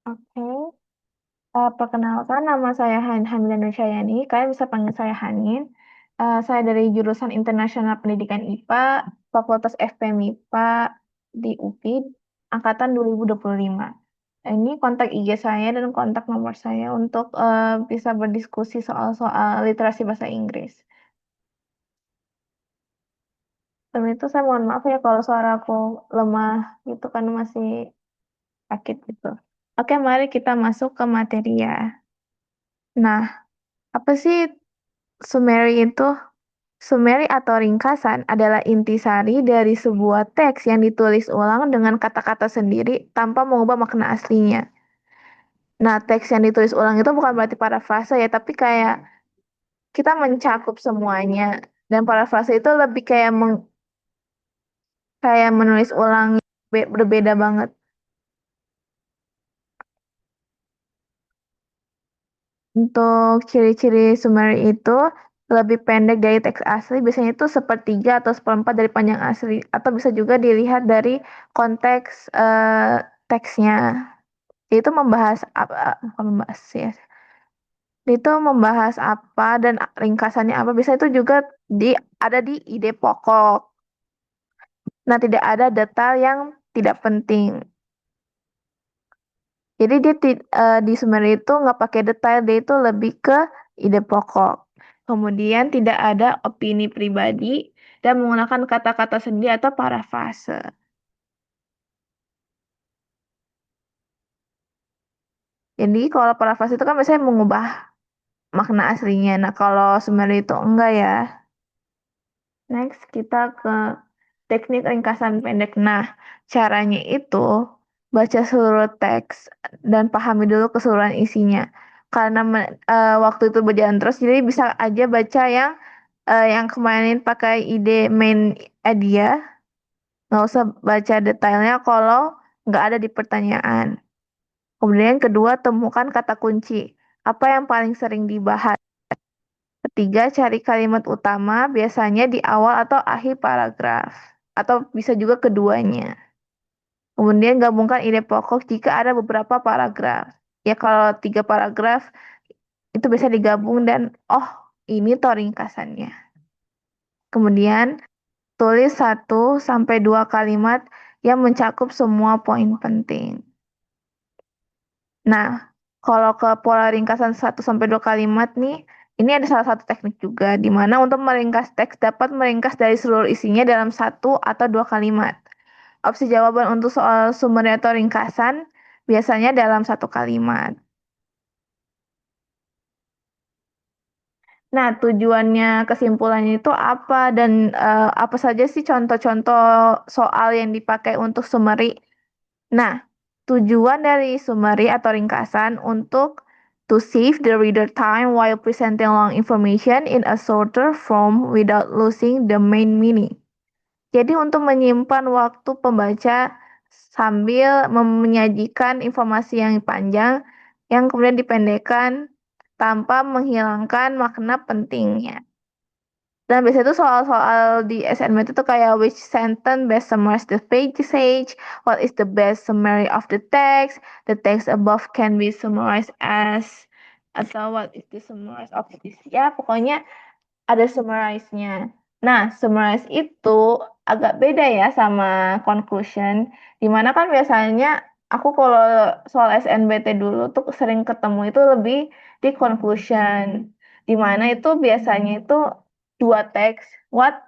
Oke. Perkenalkan, nama saya Hamida Nur Syayani. Kalian bisa panggil saya Hanin. Saya dari jurusan Internasional Pendidikan IPA, Fakultas FP MIPA di UPI, angkatan 2025. Ini kontak IG saya dan kontak nomor saya untuk bisa berdiskusi soal-soal literasi bahasa Inggris. Sebelum itu saya mohon maaf ya kalau suara aku lemah gitu kan masih sakit gitu. Oke, mari kita masuk ke materi ya. Nah, apa sih summary itu? Summary atau ringkasan adalah intisari dari sebuah teks yang ditulis ulang dengan kata-kata sendiri tanpa mengubah makna aslinya. Nah, teks yang ditulis ulang itu bukan berarti parafrase ya, tapi kayak kita mencakup semuanya. Dan parafrase itu lebih kayak kayak menulis ulang berbeda banget. Untuk ciri-ciri summary itu lebih pendek dari teks asli, biasanya itu sepertiga atau seperempat dari panjang asli, atau bisa juga dilihat dari konteks teksnya. Itu membahas apa, bukan membahas ya. Itu membahas apa dan ringkasannya apa. Bisa itu juga ada di ide pokok. Nah, tidak ada detail yang tidak penting. Jadi dia di summary itu nggak pakai detail, dia itu lebih ke ide pokok. Kemudian tidak ada opini pribadi dan menggunakan kata-kata sendiri atau parafrase. Jadi kalau parafrase itu kan biasanya mengubah makna aslinya. Nah, kalau summary itu enggak ya. Next, kita ke teknik ringkasan pendek. Nah, caranya itu baca seluruh teks dan pahami dulu keseluruhan isinya. Karena waktu itu berjalan terus, jadi bisa aja baca yang kemarin pakai ide main idea, nggak usah baca detailnya kalau nggak ada di pertanyaan. Kemudian kedua, temukan kata kunci. Apa yang paling sering dibahas? Ketiga, cari kalimat utama biasanya di awal atau akhir paragraf. Atau bisa juga keduanya. Kemudian gabungkan ide pokok jika ada beberapa paragraf. Ya kalau 3 paragraf itu bisa digabung dan oh ini toh ringkasannya. Kemudian tulis 1 sampai 2 kalimat yang mencakup semua poin penting. Nah, kalau ke pola ringkasan 1 sampai 2 kalimat nih, ini ada salah satu teknik juga, di mana untuk meringkas teks dapat meringkas dari seluruh isinya dalam 1 atau 2 kalimat. Opsi jawaban untuk soal sumber atau ringkasan biasanya dalam 1 kalimat. Nah, tujuannya kesimpulannya itu apa dan apa saja sih contoh-contoh soal yang dipakai untuk summary? Nah, tujuan dari summary atau ringkasan untuk to save the reader time while presenting long information in a shorter form without losing the main meaning. Jadi untuk menyimpan waktu pembaca sambil menyajikan informasi yang panjang yang kemudian dipendekkan tanpa menghilangkan makna pentingnya. Dan biasanya itu soal-soal di SNMT itu kayak which sentence best summarize the passage, what is the best summary of the text above can be summarized as, atau what is the summarize of this. Ya, pokoknya ada summarize-nya. Nah, summarize itu agak beda ya sama conclusion. Dimana kan biasanya aku kalau soal SNBT dulu tuh sering ketemu itu lebih di conclusion. Dimana itu biasanya itu dua teks. What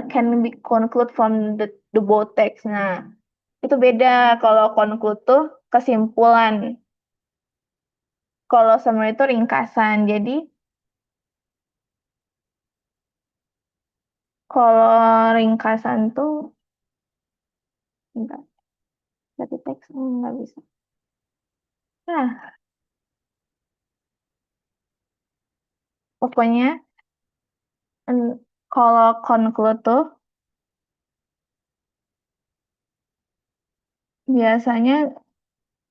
can be conclude from the both text. Nah, itu beda. Kalau conclude tuh kesimpulan. Kalau summary itu ringkasan. Jadi kalau ringkasan tuh enggak. Berarti teks nggak bisa. Nah, pokoknya mm, kalau conclude tuh biasanya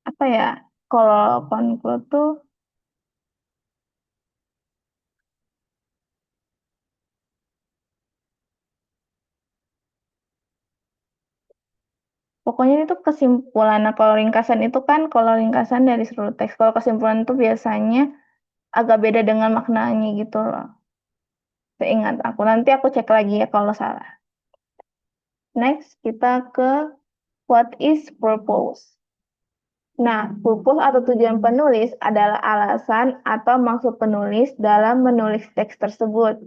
apa ya? Kalau conclude tuh Pokoknya itu kesimpulan. Nah, kalau ringkasan itu kan, kalau ringkasan dari seluruh teks. Kalau kesimpulan itu biasanya agak beda dengan maknanya gitu loh. Seingat aku. Nanti aku cek lagi ya kalau salah. Next, kita ke what is purpose. Nah, purpose atau tujuan penulis adalah alasan atau maksud penulis dalam menulis teks tersebut.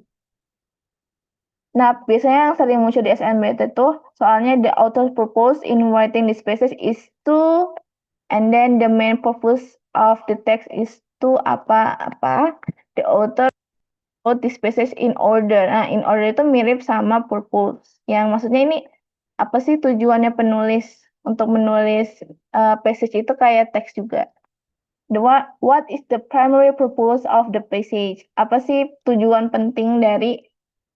Nah, biasanya yang sering muncul di SNMPTN tuh, soalnya the author's purpose in writing this passage is to, and then the main purpose of the text is to apa-apa. The author wrote this passage in order. Nah, in order itu mirip sama purpose. Yang maksudnya ini apa sih tujuannya penulis untuk menulis passage itu kayak teks juga. What is the primary purpose of the passage? Apa sih tujuan penting dari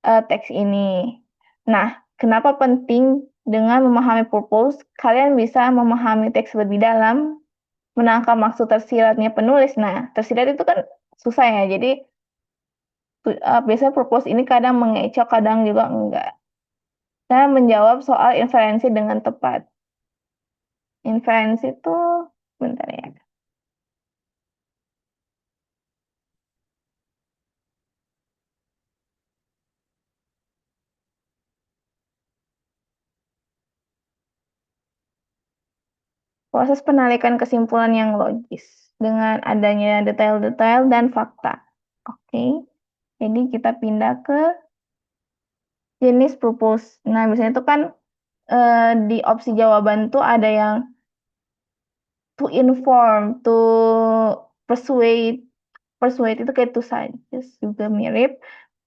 teks ini? Nah, kenapa penting dengan memahami purpose? Kalian bisa memahami teks lebih dalam, menangkap maksud tersiratnya penulis. Nah, tersirat itu kan susah ya. Jadi biasanya purpose ini kadang mengecoh, kadang juga enggak. Dan menjawab soal inferensi dengan tepat. Inferensi itu, bentar ya. Proses penarikan kesimpulan yang logis dengan adanya detail-detail dan fakta. Oke, jadi kita pindah ke jenis purpose. Nah, biasanya itu kan di opsi jawaban tuh ada yang to inform, to persuade. Persuade itu kayak to suggest juga mirip.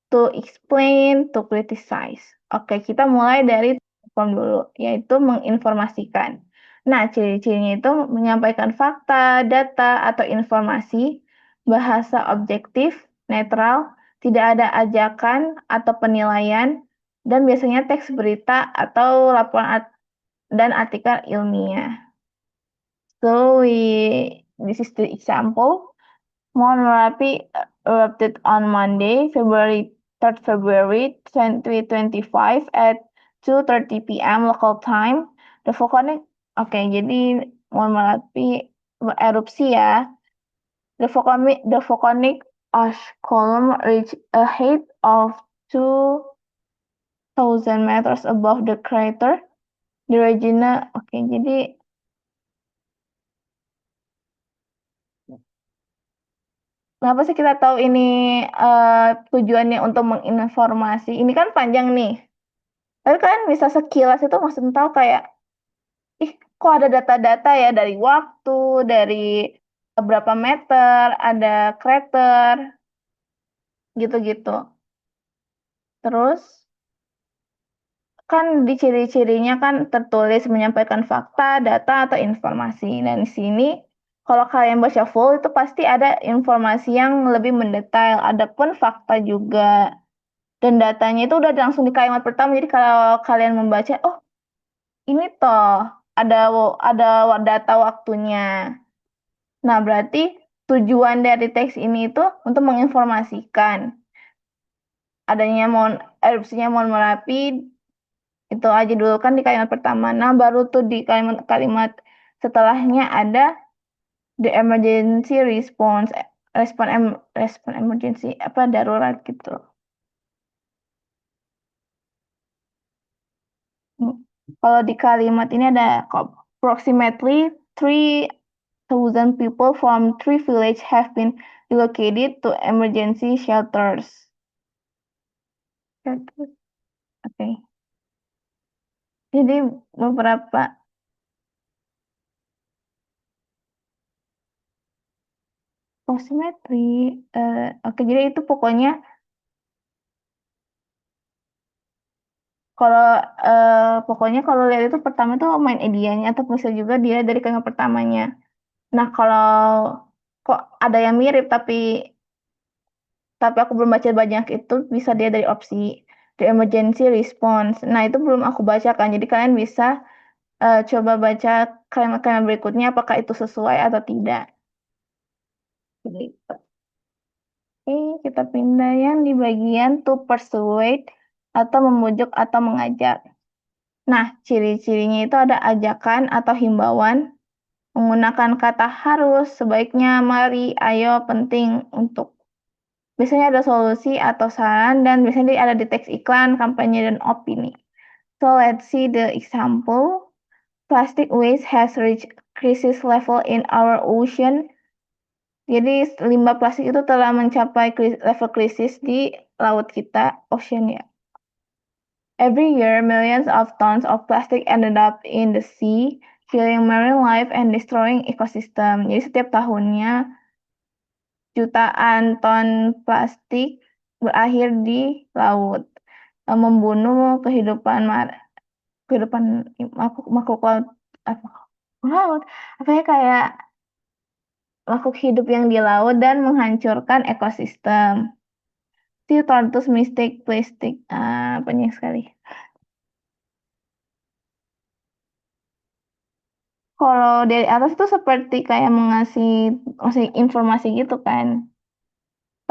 To explain, to criticize. Oke, kita mulai dari inform dulu, yaitu menginformasikan. Nah, ciri-cirinya itu menyampaikan fakta, data, atau informasi, bahasa objektif, netral, tidak ada ajakan atau penilaian, dan biasanya teks berita atau laporan dan artikel ilmiah. So, this is the example. Mount Merapi erupted on Monday, February 2025 at 2:30 p.m. local time. The volcanic, oke, jadi Mount Merapi erupsi ya. The volcanic ash column reached a height of 2,000 meters above the crater. The region, oke, jadi kenapa sih kita tahu ini tujuannya untuk menginformasi? Ini kan panjang nih. Tapi kan bisa sekilas itu maksudnya tahu kayak, ih kok ada data-data ya dari waktu, dari berapa meter, ada krater, gitu-gitu. Terus kan di ciri-cirinya kan tertulis menyampaikan fakta, data, atau informasi. Dan di sini kalau kalian baca full itu pasti ada informasi yang lebih mendetail. Adapun fakta juga. Dan datanya itu udah langsung di kalimat pertama. Jadi kalau kalian membaca, oh ini toh ada ada data waktunya. Nah, berarti tujuan dari teks ini itu untuk menginformasikan adanya erupsinya Mount Merapi itu aja dulu kan di kalimat pertama. Nah, baru tuh di kalimat setelahnya ada the emergency response, respon emergency apa darurat gitu. Kalau di kalimat ini ada approximately 3,000 people from 3 villages have been relocated to emergency shelters. Oke. Jadi beberapa approximately oke, jadi itu kalau pokoknya kalau lihat itu pertama tuh main edianya atau bisa juga dia dari kalimat pertamanya. Nah, kalau kok ada yang mirip tapi aku belum baca banyak itu bisa dia dari opsi the emergency response. Nah, itu belum aku bacakan. Jadi kalian bisa coba baca kalimat-kalimat berikutnya apakah itu sesuai atau tidak. Gitu. Oke, kita pindah yang di bagian to persuade atau membujuk atau mengajak. Nah, ciri-cirinya itu ada ajakan atau himbauan, menggunakan kata harus, sebaiknya, mari, ayo, penting, untuk. Biasanya ada solusi atau saran, dan biasanya ada di teks iklan, kampanye, dan opini. So let's see the example. Plastic waste has reached crisis level in our ocean. Jadi limbah plastik itu telah mencapai level krisis di laut kita, ocean ya. Every year, millions of tons of plastic ended up in the sea, killing marine life and destroying ecosystem. Jadi setiap tahunnya jutaan ton plastik berakhir di laut, membunuh kehidupan makhluk laut, laut, apa ya, kayak makhluk hidup yang di laut dan menghancurkan ekosistem. Sea tortoise mistake plastic, banyak sekali. Kalau dari atas tuh seperti kayak ngasih informasi gitu kan.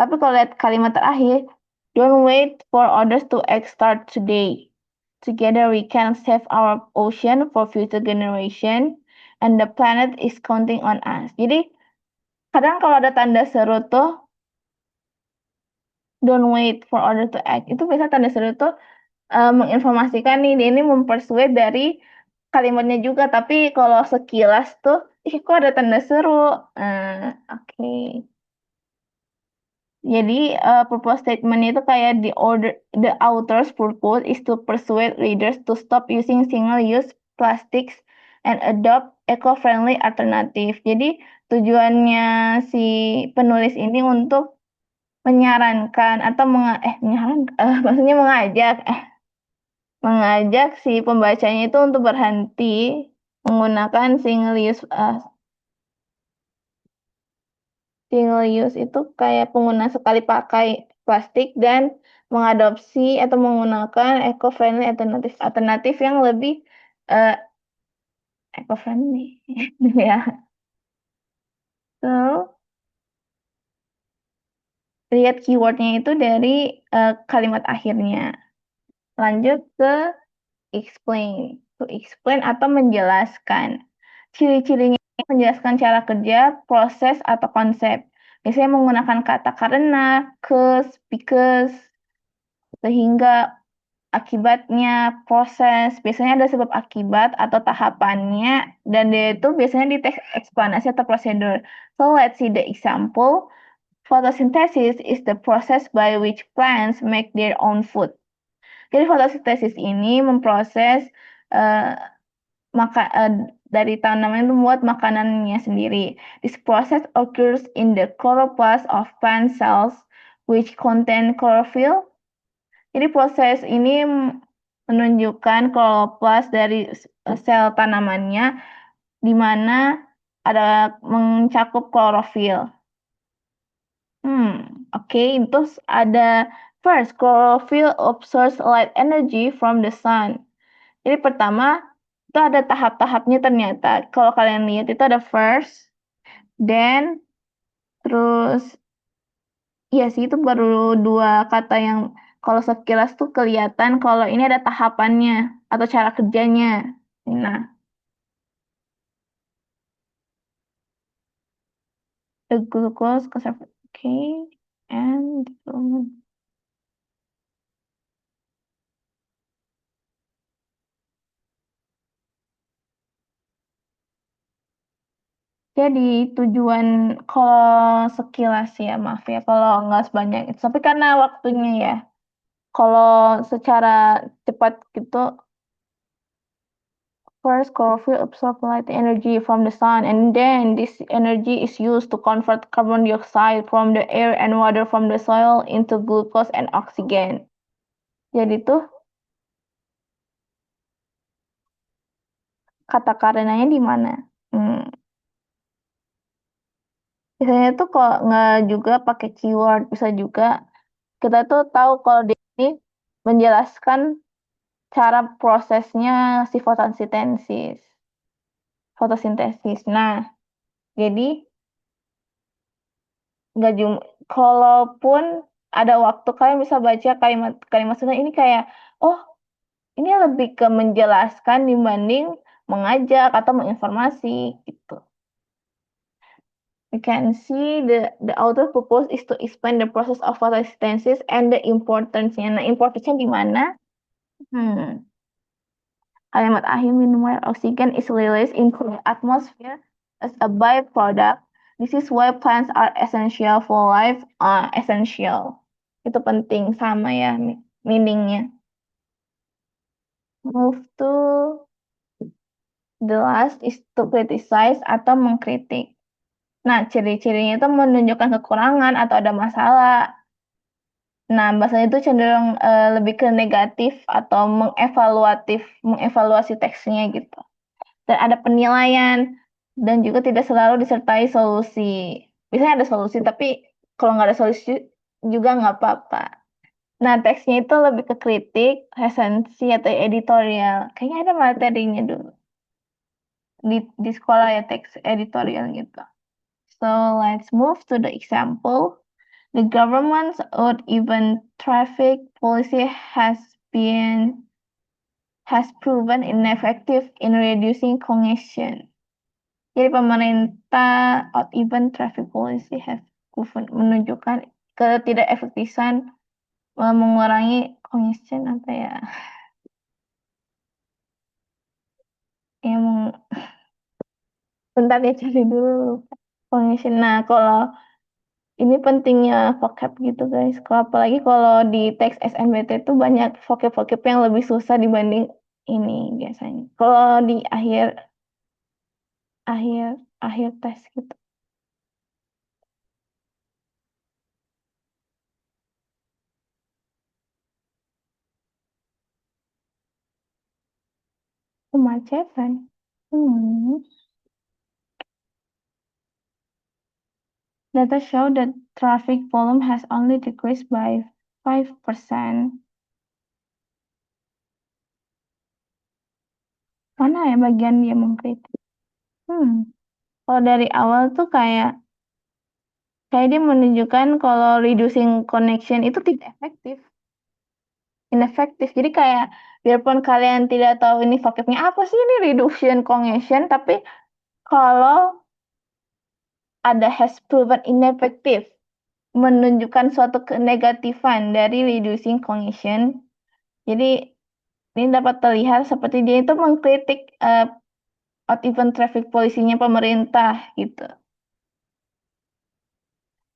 Tapi kalau lihat kalimat terakhir, don't wait for others to act, start today. Together we can save our ocean for future generation and the planet is counting on us. Jadi kadang kalau ada tanda seru tuh, don't wait for others to act. Itu biasa tanda seru tuh menginformasikan nih, dia ini mempersuade dari kalimatnya juga. Tapi kalau sekilas tuh, ih kok ada tanda seru. Oke. Jadi purpose statement itu kayak the author's purpose is to persuade readers to stop using single-use plastics and adopt eco-friendly alternative. Jadi tujuannya si penulis ini untuk menyarankan atau maksudnya mengajak si pembacanya itu untuk berhenti menggunakan single use itu kayak penggunaan sekali pakai plastik, dan mengadopsi atau menggunakan eco-friendly alternatif alternatif yang lebih uh, eco-friendly ya. So, lihat keywordnya itu dari kalimat akhirnya. Lanjut ke explain. To explain atau menjelaskan. Ciri-cirinya menjelaskan cara kerja, proses, atau konsep. Biasanya menggunakan kata karena, because, sehingga, akibatnya, proses. Biasanya ada sebab akibat atau tahapannya, dan dia itu biasanya di teks eksplanasi atau prosedur. So let's see the example. Photosynthesis is the process by which plants make their own food. Jadi fotosintesis ini memproses uh, dari tanaman itu membuat makanannya sendiri. This process occurs in the chloroplast of plant cells which contain chlorophyll. Jadi proses ini menunjukkan chloroplast dari sel tanamannya, di mana ada mencakup klorofil. Oke. Terus ada first, chlorophyll absorbs light energy from the sun. Jadi pertama itu ada tahap-tahapnya ternyata. Kalau kalian lihat itu ada first, then, terus iya sih itu baru dua kata yang kalau sekilas tuh kelihatan kalau ini ada tahapannya atau cara kerjanya. Nah, the glucose conserve, okay, and jadi tujuan kalau sekilas ya, maaf ya kalau nggak sebanyak itu. Tapi karena waktunya ya, kalau secara cepat gitu, first, chlorophyll absorbs light energy from the sun, and then this energy is used to convert carbon dioxide from the air and water from the soil into glucose and oxygen. Jadi tuh kata karenanya di mana? Biasanya tuh kok nggak juga pakai keyword, bisa juga kita tuh tahu kalau dia ini menjelaskan cara prosesnya si fotosintesis. Nah, jadi nggak cuma, kalaupun ada waktu kalian bisa baca kalimat kalimat ini kayak, oh Ini lebih ke menjelaskan dibanding mengajak atau menginformasi gitu. We can see the author purpose is to explain the process of photosynthesis and the importance-nya. Nah, importance-nya di mana? Kalimat akhir minimal oxygen is released into the atmosphere as a byproduct. This is why plants are essential for life. Essential. Itu penting sama ya meaningnya. Move to the last is to criticize atau mengkritik. Nah, ciri-cirinya itu menunjukkan kekurangan atau ada masalah. Nah, bahasanya itu cenderung lebih ke negatif atau mengevaluasi teksnya gitu. Dan ada penilaian dan juga tidak selalu disertai solusi. Biasanya ada solusi, tapi kalau nggak ada solusi juga nggak apa-apa. Nah, teksnya itu lebih ke kritik, resensi, atau editorial. Kayaknya ada materinya dulu di sekolah ya, teks editorial gitu. So, let's move to the example. The government's odd even traffic policy has proven ineffective in reducing congestion. Jadi pemerintah odd even traffic policy has proven menunjukkan ketidakefektifan mengurangi congestion apa ya? Yang bentar ya cari dulu congestion. Nah, kalau ini pentingnya vocab gitu guys. Kalau apalagi kalau di teks SNBT itu banyak vocab-vocab yang lebih susah dibanding ini biasanya. Kalau di akhir akhir akhir tes gitu. Kemacetan. Hmm. Data show that traffic volume has only decreased by 5%. Mana ya bagian dia mengkritik? Hmm. Kalau dari awal tuh kayak dia menunjukkan kalau reducing connection itu tidak efektif, inefektif. Jadi kayak biarpun kalian tidak tahu ini vocabnya apa sih ini reduction connection, tapi kalau ada has proven ineffective, menunjukkan suatu kenegatifan dari reducing congestion. Jadi ini dapat terlihat seperti dia itu mengkritik odd even traffic polisinya pemerintah gitu.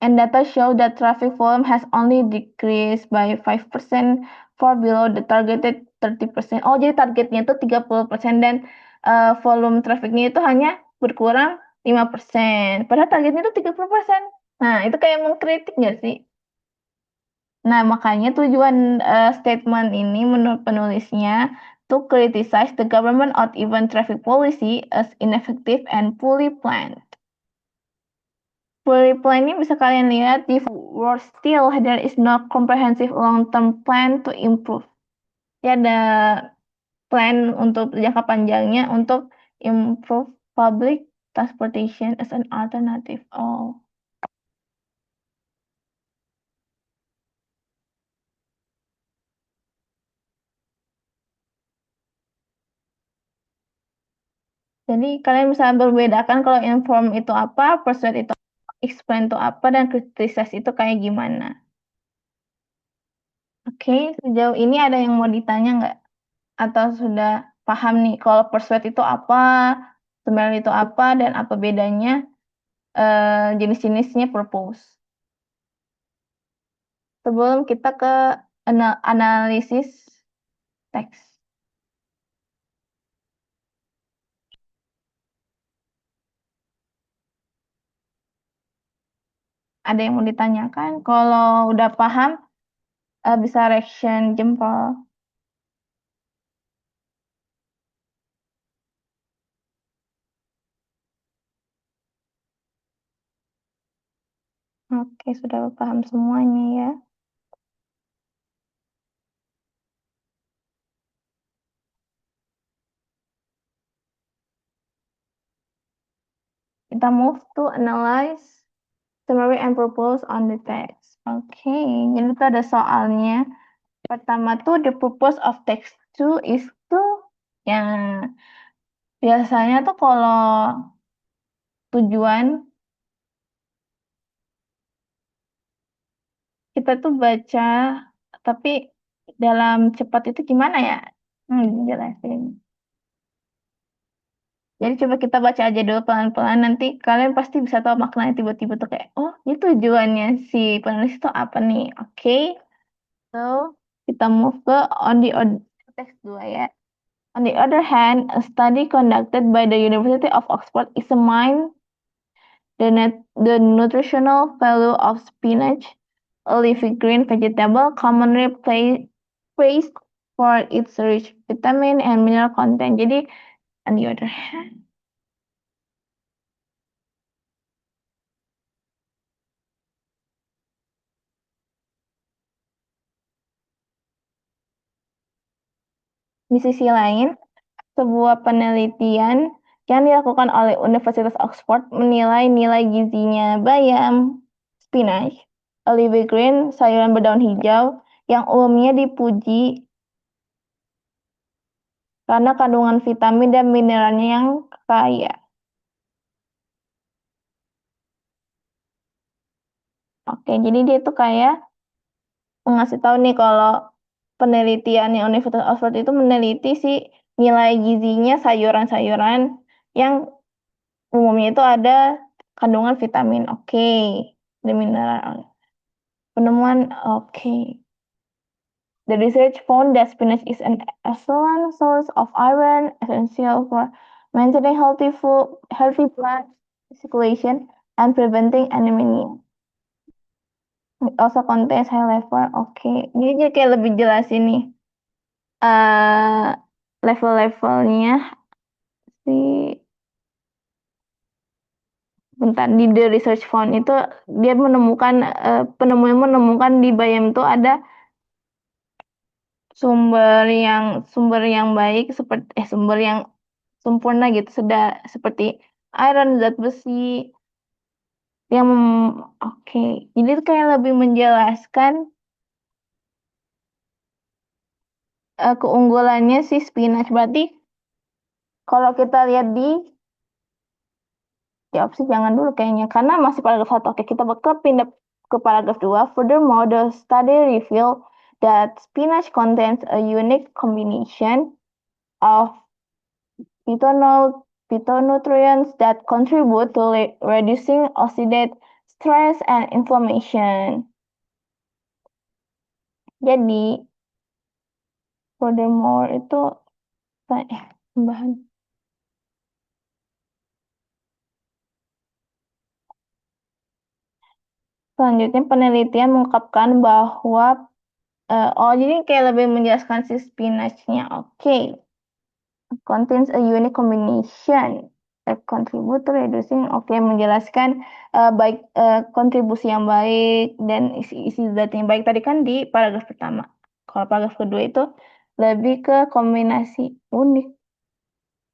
And data show that traffic volume has only decreased by 5% for below the targeted 30%. Oh, jadi targetnya itu 30% dan volume trafficnya itu hanya berkurang 5%. Padahal targetnya itu 30%. Nah, itu kayak mengkritik nggak sih? Nah, makanya tujuan statement ini menurut penulisnya to criticize the government of even traffic policy as ineffective and poorly planned. Poorly planned ini bisa kalian lihat di worse still there is no comprehensive long-term plan to improve. Ya ada plan untuk jangka panjangnya untuk improve public transportation as an alternative. Oh. Jadi kalian bisa membedakan kalau inform itu apa, persuade itu apa, explain itu apa, dan criticize itu kayak gimana. Oke, sejauh ini ada yang mau ditanya nggak? Atau sudah paham nih kalau persuade itu apa, sebenarnya itu apa, dan apa bedanya jenis-jenisnya propose. Sebelum kita ke analisis teks. Ada yang mau ditanyakan? Kalau udah paham, bisa reaction jempol. Oke, sudah paham semuanya ya. Kita move to analyze, summary, and propose on the text. Oke, jadi itu ada soalnya. Pertama tuh the purpose of text. Two is to yang biasanya tuh kalau tujuan kita tuh baca, tapi dalam cepat itu gimana ya? Jelasin. Jadi coba kita baca aja dulu pelan-pelan, nanti kalian pasti bisa tahu maknanya tiba-tiba tuh kayak, oh ini tujuannya si penulis itu apa nih? Oke, so kita move ke teks 2 ya. On the other hand, a study conducted by the University of Oxford examined the nutritional value of spinach, a leafy green vegetable commonly praised for its rich vitamin and mineral content. Jadi, on the other hand, di sisi lain, sebuah penelitian yang dilakukan oleh Universitas Oxford menilai nilai gizinya bayam, spinach, olive green, sayuran berdaun hijau yang umumnya dipuji karena kandungan vitamin dan mineralnya yang kaya. Oke, jadi dia tuh kayak ngasih tahu nih kalau penelitiannya Universitas Oxford itu meneliti si nilai gizinya sayuran-sayuran yang umumnya itu ada kandungan vitamin. Oke, dan mineral. Penemuan oke. The research found that spinach is an excellent source of iron, essential for maintaining healthy blood circulation, and preventing anemia. It also contains high level. Oke, jadi kayak lebih jelas ini eh level-levelnya si bentar di The Research Found itu dia menemukan penemuan menemukan di bayam itu ada sumber yang baik seperti sumber yang sempurna gitu seperti iron zat besi yang oke jadi itu kayak lebih menjelaskan keunggulannya si spinach berarti kalau kita lihat di ya opsi jangan dulu kayaknya karena masih paragraf 1. Oke, kita bakal pindah ke paragraf 2. Furthermore, the study revealed that spinach contains a unique combination of phytonutrients that contribute to reducing oxidate stress and inflammation. Jadi, furthermore itu tambahan. Selanjutnya penelitian mengungkapkan bahwa oh jadi kayak lebih menjelaskan si spinachnya. Oke. Contains a unique combination that contribute to reducing. Oke, menjelaskan baik kontribusi yang baik dan isi zat yang baik tadi kan di paragraf pertama. Kalau paragraf kedua itu lebih ke kombinasi unik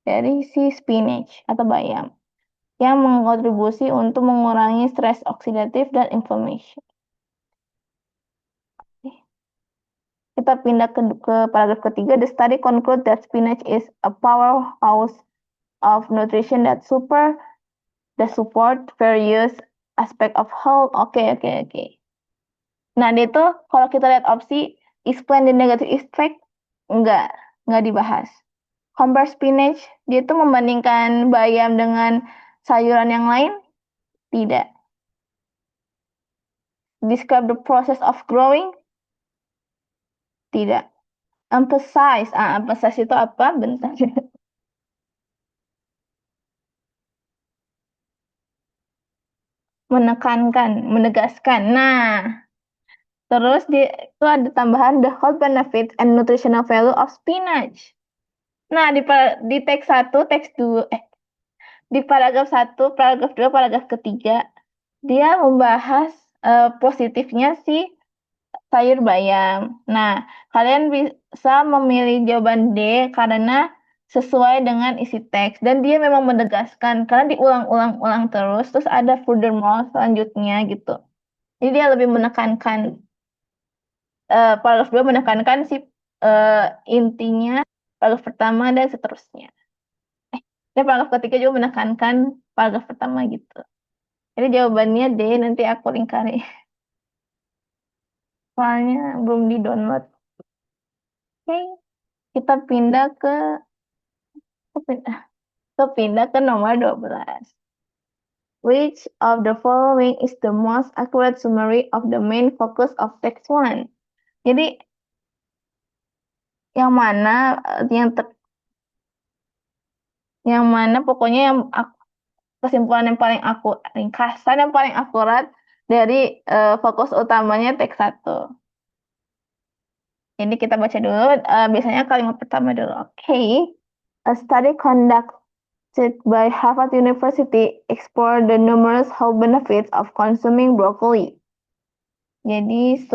dari si spinach atau bayam yang mengkontribusi untuk mengurangi stres oksidatif dan inflammation. Kita pindah ke paragraf ketiga. The study conclude that spinach is a powerhouse of nutrition that support various aspect of health. Oke. Nah, dia tuh kalau kita lihat opsi explain the negative effect enggak dibahas. Compare spinach, dia tuh membandingkan bayam dengan sayuran yang lain? Tidak. Describe the process of growing? Tidak. Emphasize. Emphasize itu apa? Bentar. Menegaskan. Nah, terus itu ada tambahan the health benefits and nutritional value of spinach. Nah, di teks 1, teks 2, di paragraf 1, paragraf 2, paragraf ketiga, dia membahas positifnya si sayur bayam. Nah, kalian bisa memilih jawaban D karena sesuai dengan isi teks. Dan dia memang menegaskan, karena diulang-ulang terus ada furthermore selanjutnya gitu. Jadi dia lebih menekankan, paragraf 2 menekankan si eh, intinya paragraf pertama dan seterusnya. Eh, dan paragraf ketiga juga menekankan paragraf pertama gitu. Jadi jawabannya D, nanti aku lingkari. Soalnya belum di-download. Oke, kita pindah, ke nomor 12. Which of the following is the most accurate summary of the main focus of text one? Jadi yang mana yang mana pokoknya kesimpulan yang paling aku ringkasan yang paling akurat dari fokus utamanya teks satu. Jadi kita baca dulu biasanya kalimat pertama dulu. Oke. A study conducted by Harvard University explored the numerous health benefits of consuming broccoli. Jadi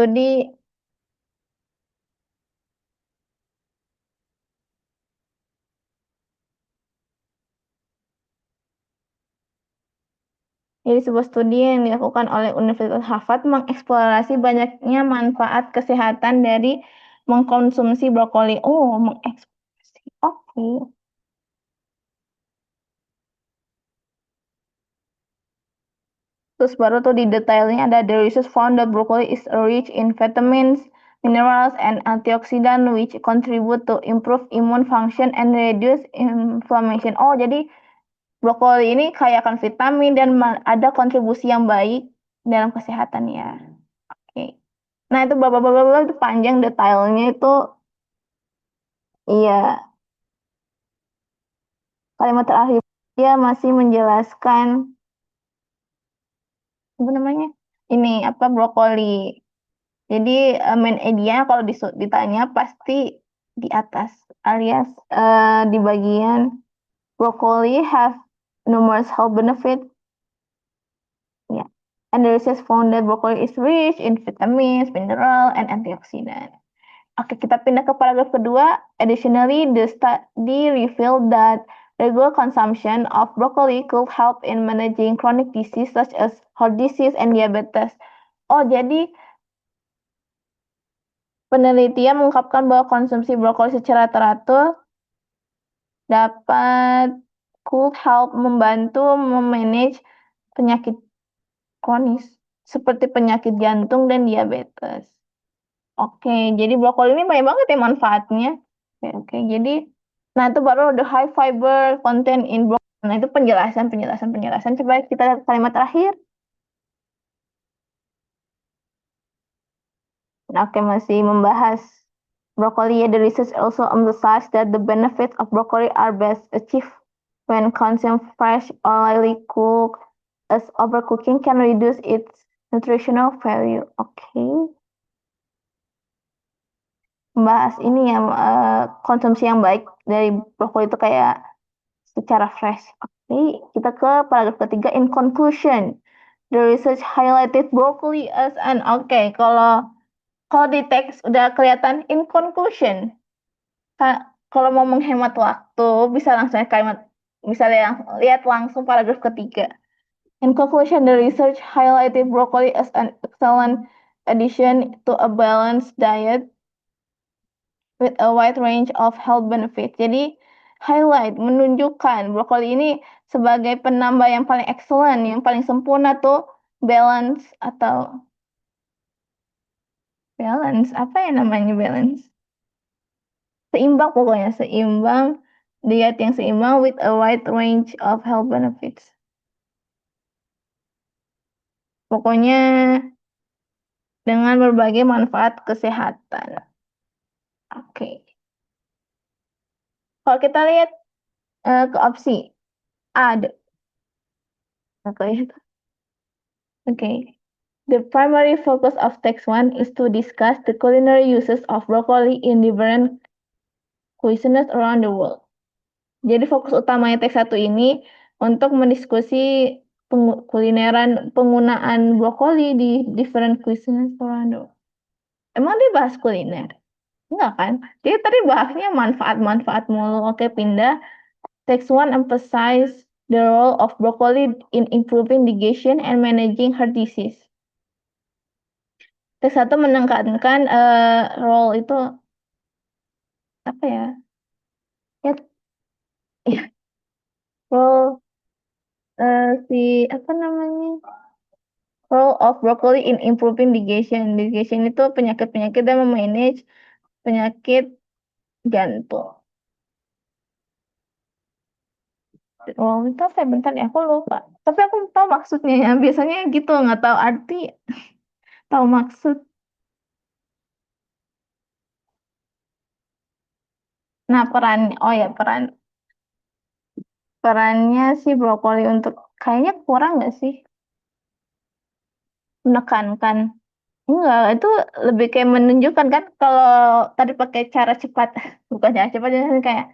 sebuah studi yang dilakukan oleh Universitas Harvard mengeksplorasi banyaknya manfaat kesehatan dari mengkonsumsi brokoli. Oh, mengeksplorasi. Oke. Terus baru tuh di detailnya ada the research found that broccoli is rich in vitamins, minerals, and antioxidant which contribute to improve immune function and reduce inflammation. Oh, jadi brokoli ini kaya akan vitamin dan ada kontribusi yang baik dalam kesehatan ya. Oke. Nah, itu bapak-bapak itu panjang detailnya itu. Iya, kalimat terakhir dia masih menjelaskan apa namanya? Ini apa brokoli. Jadi main idea kalau ditanya pasti di atas alias di bagian broccoli have numerous health benefit. Ya. And the research found that broccoli is rich in vitamins, mineral, and antioxidant. Oke, kita pindah ke paragraf kedua. Additionally, the study revealed that regular consumption of broccoli could help in managing chronic disease such as heart disease and diabetes. Oh, jadi penelitian mengungkapkan bahwa konsumsi brokoli secara teratur dapat could help membantu memanage penyakit kronis seperti penyakit jantung dan diabetes. Oke, jadi brokoli ini banyak banget ya manfaatnya. Oke, jadi nah itu baru the high fiber content in broccoli. Nah, itu penjelasan. Coba kita lihat kalimat terakhir. Nah, oke, masih membahas broccoli. The research also emphasized that the benefits of broccoli are best achieved when consumed fresh or lightly cooked, as overcooking can reduce its nutritional value. Oke. Membahas ini ya konsumsi yang baik dari brokoli itu kayak secara fresh. Oke, kita ke paragraf ketiga. In conclusion, the research highlighted broccoli as an kalau di teks udah kelihatan in conclusion. Kalau mau menghemat waktu bisa langsung kalimat bisa lihat langsung paragraf ketiga. In conclusion, the research highlighted broccoli as an excellent addition to a balanced diet with a wide range of health benefits. Jadi, menunjukkan brokoli ini sebagai penambah yang paling excellent, yang paling sempurna tuh balance atau balance, apa ya namanya balance? Seimbang pokoknya, diet yang seimbang with a wide range of health benefits. Pokoknya dengan berbagai manfaat kesehatan. Oke. Kalau kita lihat ke opsi A, oke. Okay. The primary focus of text one is to discuss the culinary uses of broccoli in different cuisines around the world. Jadi fokus utamanya teks satu ini untuk mendiskusi penggunaan brokoli di different cuisines around the world. Emang dia bahas kuliner? Enggak kan? Jadi tadi bahasnya manfaat-manfaat mulu. Oke, pindah. Text one emphasize the role of broccoli in improving digestion and managing heart disease. Teks satu menekankan role itu apa ya? Ya, ya role si apa namanya? Role of broccoli in improving digestion. Digestion itu penyakit-penyakit dan memanage penyakit jantung. Oh, itu apa ya? Bentar ya, aku lupa. Tapi aku tahu maksudnya ya. Biasanya gitu, nggak tahu arti, tahu maksud. Nah, oh ya, perannya si brokoli untuk, kayaknya kurang nggak sih? Menekankan. Enggak, itu lebih kayak menunjukkan kan, kalau tadi pakai cara cepat, bukan cara cepat, jadi kayak,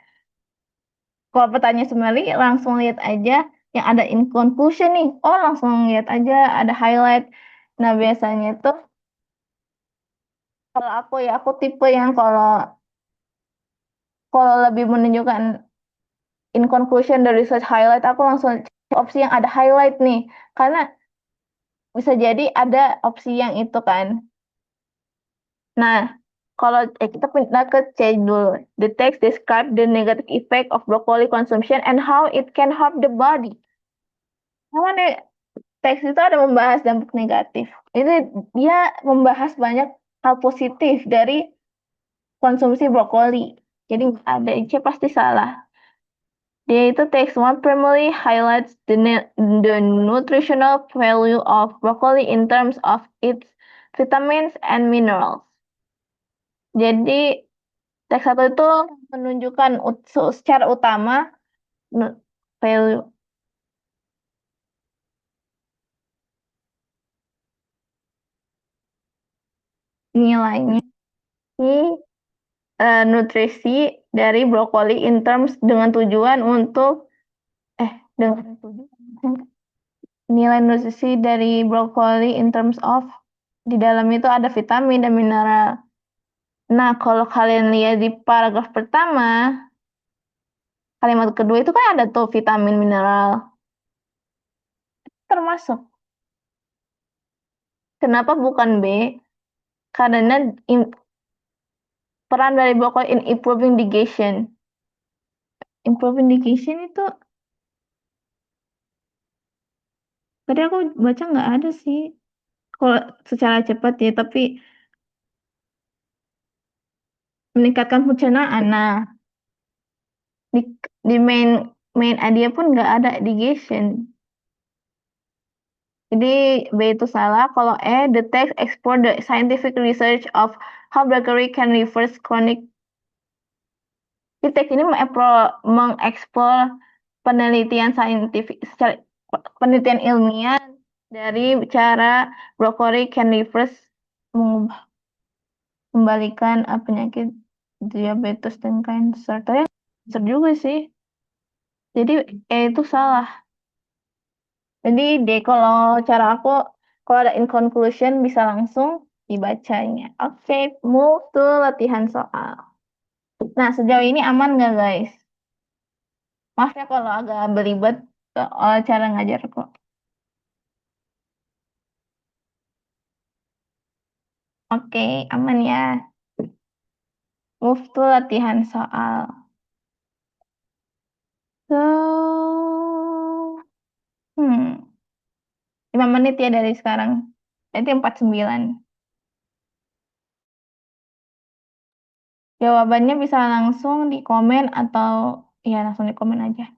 kalau petanya Sumeri, langsung lihat aja yang ada in conclusion nih. Oh, langsung lihat aja, ada highlight. Nah, biasanya itu, kalau aku ya, aku tipe yang kalau kalau lebih menunjukkan in conclusion dari research highlight, aku langsung cek opsi yang ada highlight nih, karena bisa jadi ada opsi yang itu kan. Nah, kalau kita pindah ke C dulu. The text describe the negative effect of broccoli consumption and how it can harm the body. Nama nih, teks itu ada membahas dampak negatif. Ini dia membahas banyak hal positif dari konsumsi brokoli. Jadi nggak ada C pasti salah. Dia itu text one primarily highlights the nutritional value of broccoli in terms of its vitamins and minerals. Jadi teks satu itu menunjukkan secara utama value nilainya si nutrisi dari brokoli in terms dengan tujuan untuk dengan tujuan nilai nutrisi dari brokoli in terms of di dalam itu ada vitamin dan mineral. Nah, kalau kalian lihat di paragraf pertama, kalimat kedua itu kan ada tuh vitamin mineral termasuk. Kenapa bukan B? Karena peran dari brokoli in improving digestion. Improving digestion itu tadi aku baca nggak ada sih. Kalau secara cepat ya, tapi meningkatkan pencernaan. Nah, di, di main idea pun nggak ada digestion. Jadi B itu salah. Kalau E, the text explore the scientific research of how bakery can reverse chronic. Di teks ini mengeksplor penelitian saintifik, penelitian ilmiah dari cara brokoli can reverse mengubah kembalikan penyakit diabetes dan kanker. Tapi cancer juga sih. Jadi itu salah. Jadi kalau cara aku, kalau ada in conclusion bisa langsung dibacanya. Oke, move to latihan soal. Nah, sejauh ini aman nggak guys? Maaf ya kalau agak belibet cara ngajar kok. Oke, aman ya. Move to latihan soal. So, 5 menit ya dari sekarang. Nanti 49. Jawabannya bisa langsung di komen atau ya langsung di komen aja.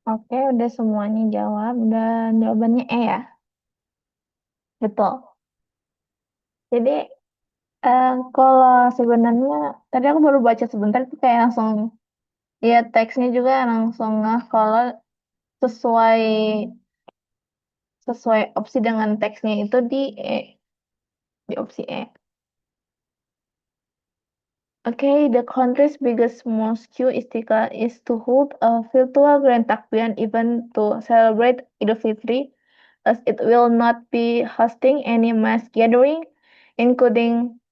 Oke, udah semuanya jawab dan jawabannya E ya. Betul. Jadi kalau sebenarnya tadi aku baru baca sebentar itu kayak langsung lihat teksnya juga langsung kalau sesuai sesuai opsi dengan teksnya itu di opsi E. Okay, the country's biggest mosque Istiqlal is to hold a virtual Grand Takbiran event to celebrate Idul Fitri, as it will not be hosting any mass gathering, including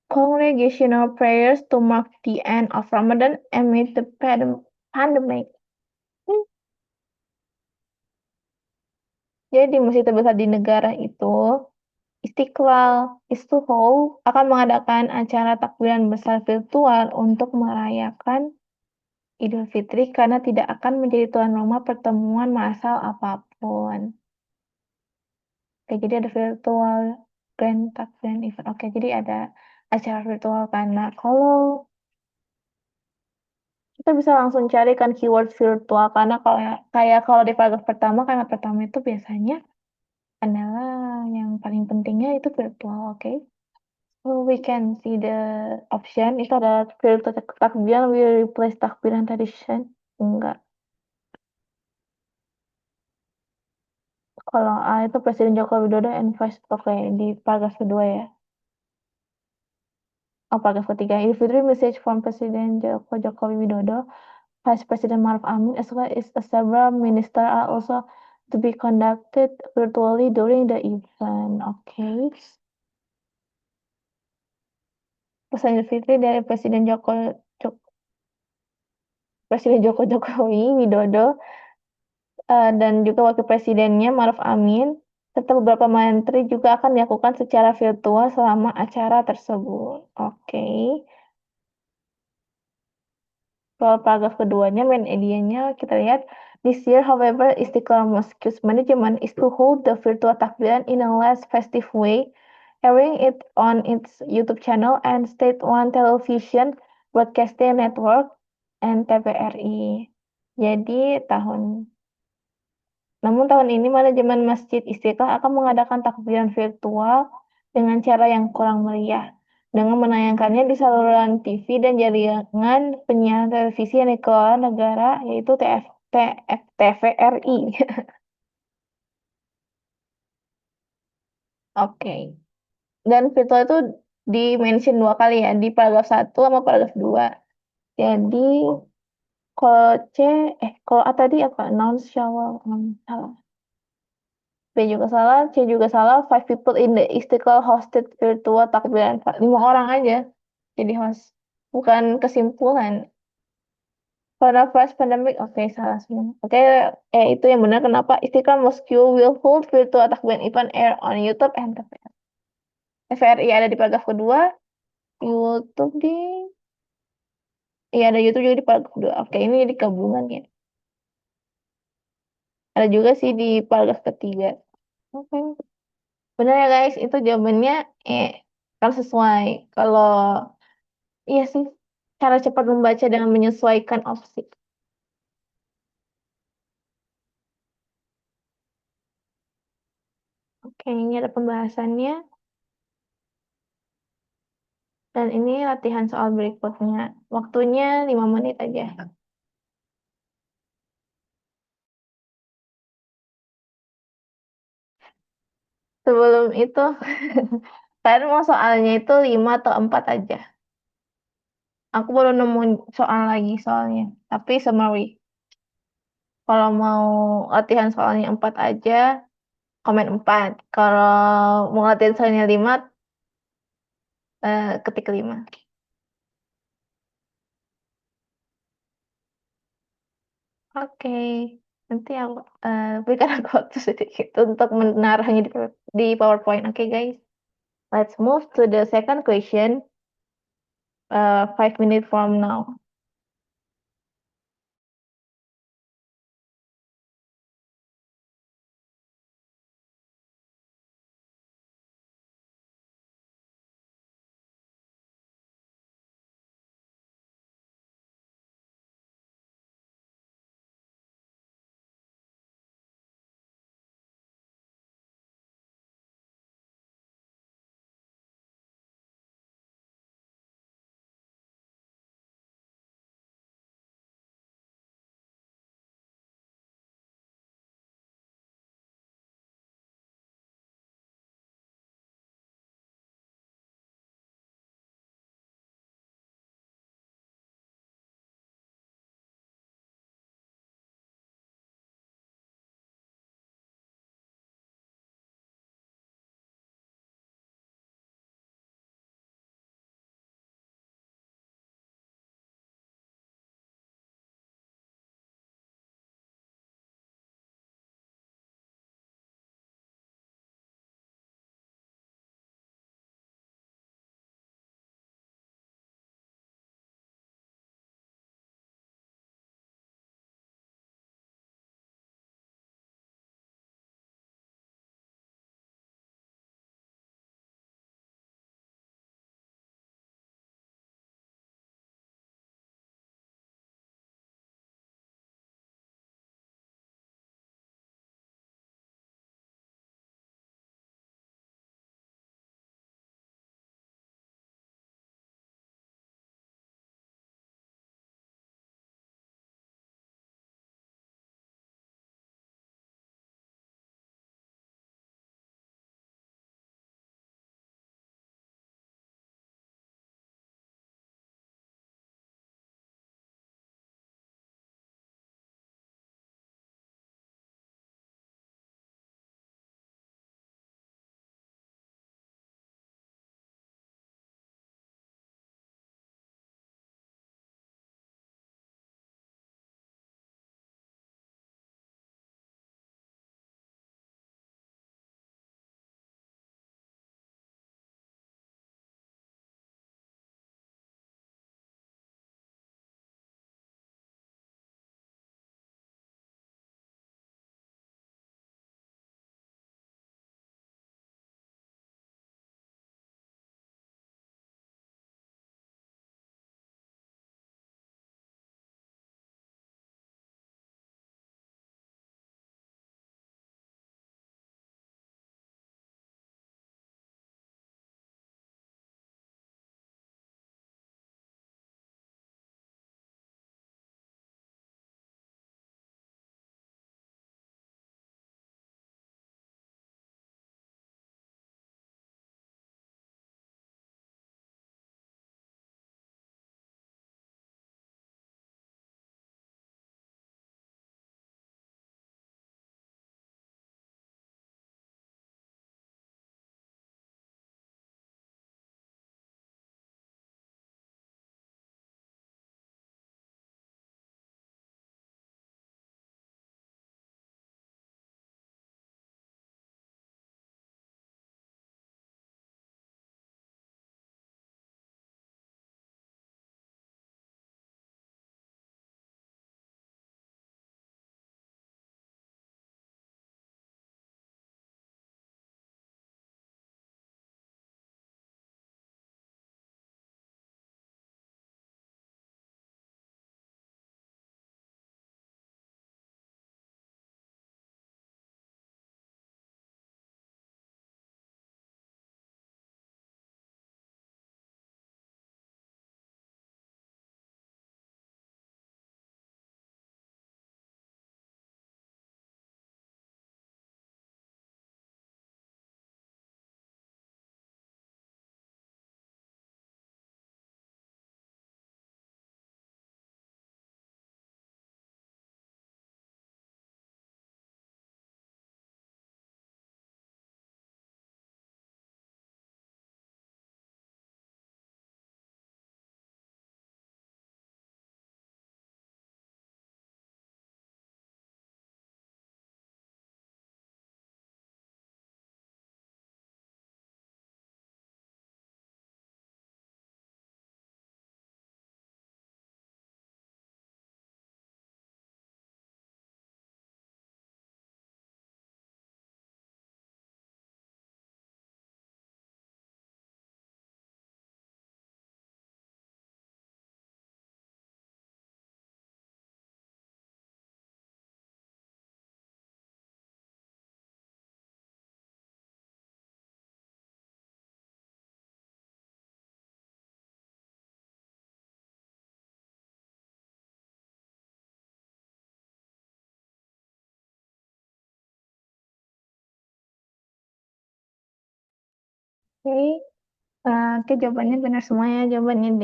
congregational prayers to mark the end of Ramadan amid the pandemic. Hmm, Jadi masjid terbesar di negara itu, Istiqlal Istuhol akan mengadakan acara takbiran besar virtual untuk merayakan Idul Fitri karena tidak akan menjadi tuan rumah pertemuan massal apapun. Oke, jadi ada virtual Grand Takbiran Event. Oke, jadi ada acara virtual karena kalau kita bisa langsung carikan keyword virtual karena kalau kayak kalau di paragraf pertama kalimat pertama itu biasanya adalah yang paling pentingnya itu virtual, oke? So we can see the option itu ada virtual takbiran will replace takbiran tradition. Enggak. Kalau A itu Presiden Joko Widodo and Vice oke di paragraf kedua ya. Oh, paragraf ketiga. Idul Fitri message from Presiden Joko Widodo, Vice President Maruf Amin, as well as several minister are also to be conducted virtually during the event. Oke. Pesan Idul Fitri dari Presiden Jokowi Widodo dan juga Wakil Presidennya Maruf Amin serta beberapa menteri juga akan dilakukan secara virtual selama acara tersebut. Oke. Kalau paragraf keduanya, main idenya kita lihat, this year, however, Istiqlal Mosque's management is to hold the virtual takbiran in a less festive way, airing it on its YouTube channel and State One Television Broadcasting Network and TVRI. Jadi namun tahun ini manajemen Masjid Istiqlal akan mengadakan takbiran virtual dengan cara yang kurang meriah, dengan menayangkannya di saluran TV dan jaringan penyiaran televisi yang dikelola negara, yaitu TVRI. Oke. Dan virtual itu di-mention dua kali ya, di paragraf satu sama paragraf 2. Jadi, kalau kalau A tadi apa? Non shawal, salah. B juga salah, C juga salah. Five people in the Istiqlal hosted virtual takbiran. 5 orang aja jadi host. Bukan kesimpulan. Coronavirus pandemic, oke salah semua. Oke, itu yang benar kenapa Istiqlal Mosque will hold virtual takbiran event air on YouTube and TVRI. TVRI ada di paragraf kedua, YouTube iya ada YouTube juga di paragraf kedua. Oke, ini jadi gabungan ya. Ada juga sih di paragraf ketiga. Oke. Benar ya guys, itu jawabannya eh kan sesuai. Kalau iya sih, cara cepat membaca dengan menyesuaikan opsi. Oke, ini ada pembahasannya. Dan ini latihan soal berikutnya. Waktunya 5 menit aja. Sebelum itu, kalian mau soalnya itu 5 atau 4 aja. Aku baru nemu soal lagi soalnya. Tapi summary. Kalau mau latihan soalnya 4 aja, komen 4. Kalau mau latihan soalnya 5, ketik 5. Oke, nanti aku berikan aku waktu sedikit untuk menarahnya di PowerPoint. Oke, guys. Let's move to the second question. 5 minutes from now. Oke, oke, jawabannya benar semuanya, jawabannya D.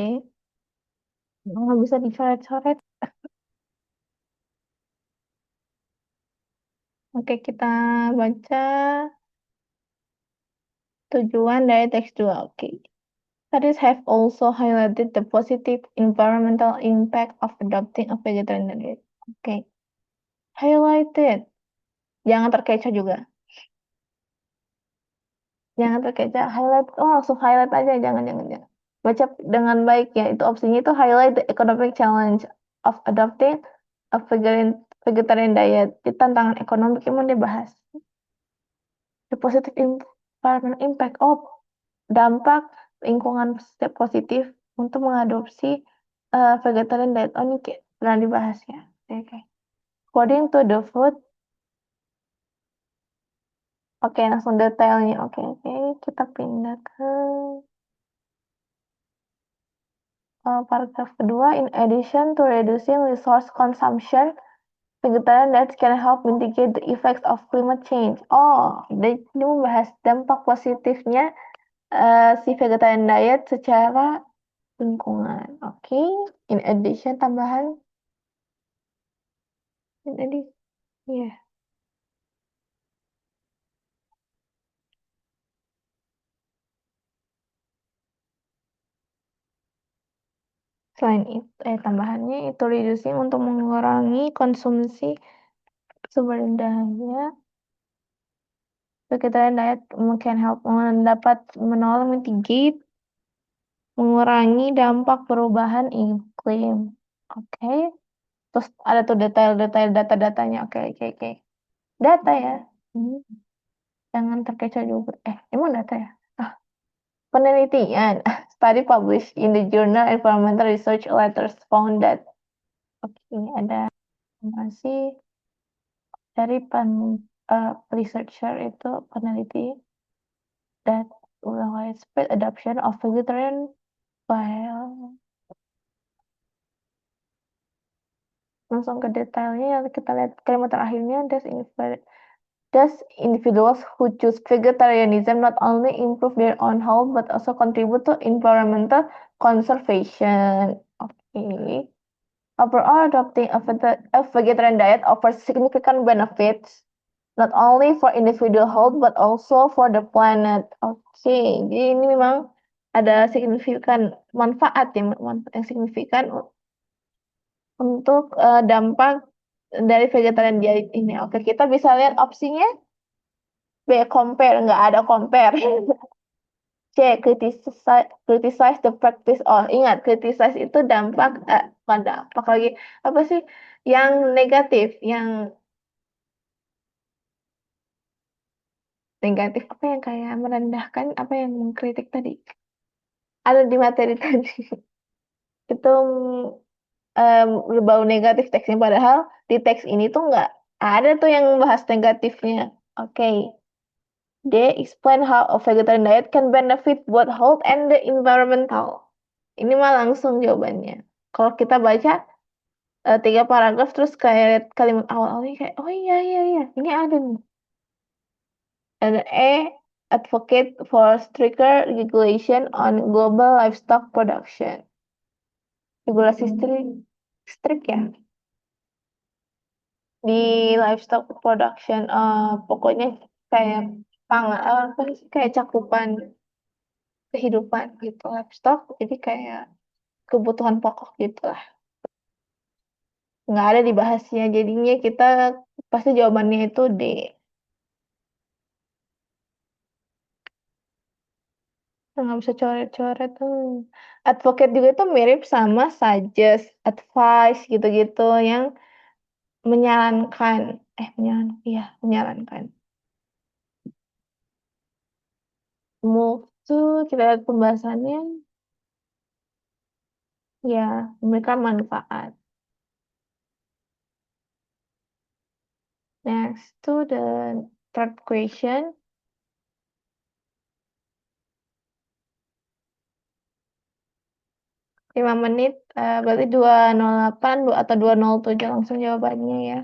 Nggak bisa dicoret-coret. Oke, kita baca tujuan dari teks 2. Oke. Studies have also highlighted the positive environmental impact of adopting a vegetarian diet. Oke. Highlighted. Jangan terkecoh juga. Jangan terkecoh. Highlight. Oh, langsung highlight aja. Jangan, jangan, jangan. Baca dengan baik ya. Itu opsinya itu highlight the economic challenge of adopting a vegetarian diet. Di tantangan ekonomi emang dia bahas. The positive environmental impact. Oh, dampak lingkungan positif untuk mengadopsi vegetarian diet. Oh, ini kayak pernah dibahas ya. Oke. According to the food, oke, langsung detailnya. Oke, oke, kita pindah ke paragraf kedua. In addition to reducing resource consumption, vegetarian diets can help mitigate the effects of climate change. Oh, ini membahas dampak positifnya si vegetarian diet secara lingkungan. Oke, in addition tambahan. In addition, ya. Selain itu, tambahannya itu reducing untuk mengurangi konsumsi sumber daya. Vegetarian diet can help dapat menolong mitigate, mengurangi dampak perubahan iklim. Oke. Terus ada tuh detail-detail data-datanya. Oke, oke, oke. Data ya. Hmm, Jangan terkecoh juga. Emang data ya? Ah, penelitian. Study published in the journal Environmental Research Letters found that. Oke, ini ada informasi dari researcher itu peneliti that widespread adoption of vegetarian while langsung ke detailnya yang kita lihat kalimat terakhirnya thus individuals who choose vegetarianism not only improve their own health but also contribute to environmental conservation. Okay. Overall, adopting a vegetarian diet offers significant benefits not only for individual health but also for the planet. Oke, jadi ini memang ada signifikan manfaat ya, manfaat yang signifikan untuk dampak dari vegetarian diet ini. Oke, kita bisa lihat opsinya. B, compare, nggak ada compare. C, criticize the practice. Oh, ingat, criticize itu dampak, bukan dampak lagi, apa sih, yang negatif, apa yang kayak merendahkan, apa yang mengkritik tadi. Ada di materi tadi. Itu berbau negatif teksnya, padahal di teks ini tuh nggak ada tuh yang bahas negatifnya. Oke. They explain how a vegetarian diet can benefit both health and the environmental. Ini mah langsung jawabannya. Kalau kita baca 3 paragraf terus kayak kalimat awal-awalnya kayak, oh iya iya iya, ini ada nih. Ada advocate for stricter regulation on global livestock production. Regulasi strict ya di livestock production. Pokoknya kayak apa sih, kayak cakupan kehidupan gitu livestock, jadi kayak kebutuhan pokok gitu lah, nggak ada dibahasnya, jadinya kita pasti jawabannya itu D. Nggak bisa coret-coret tuh. Advocate juga itu mirip sama suggest, advice gitu-gitu yang menyarankan, iya, menyarankan. Move to, kita lihat pembahasannya, ya, memberikan manfaat. Next to the third question. 5 menit, berarti 208 atau 207 langsung jawabannya ya.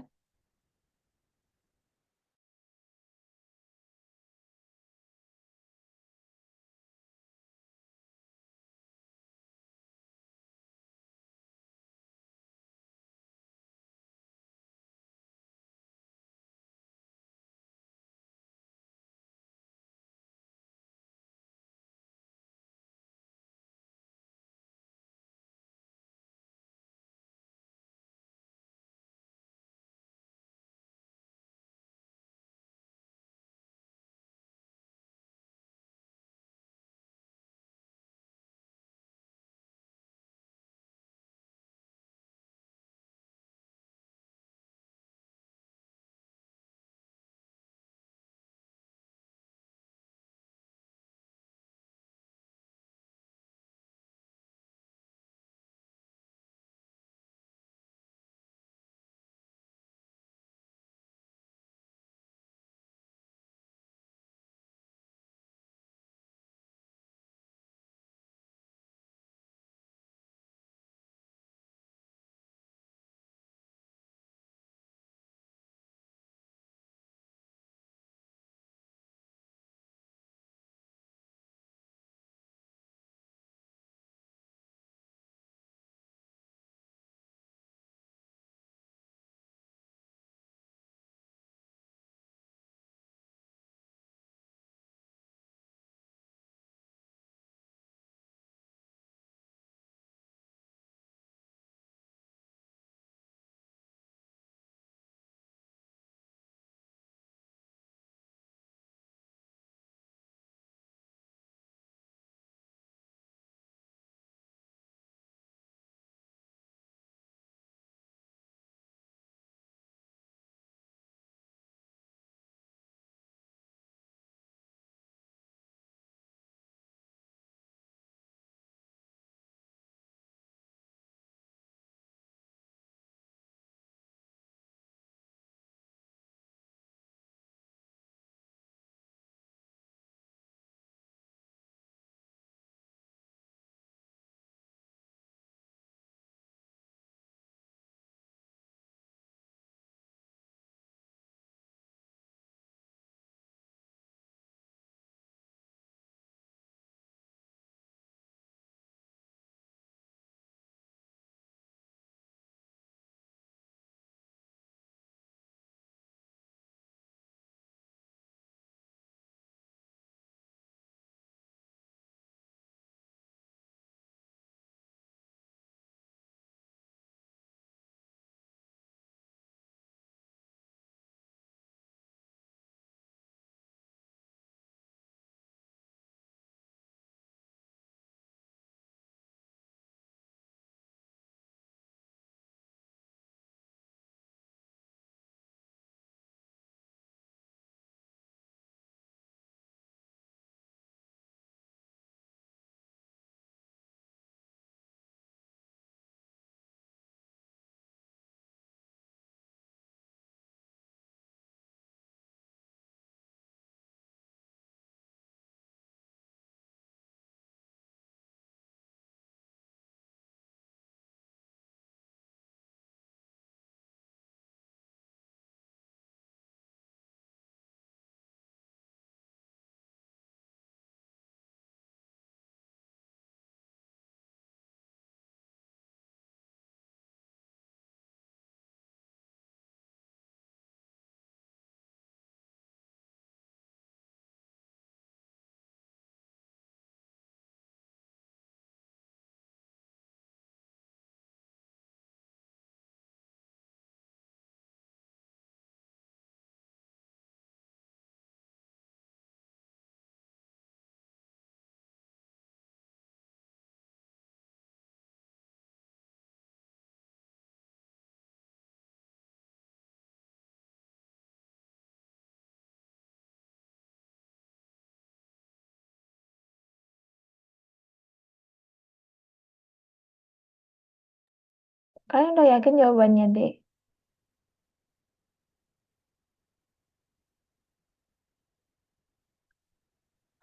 Kalian udah yakin jawabannya, Dek?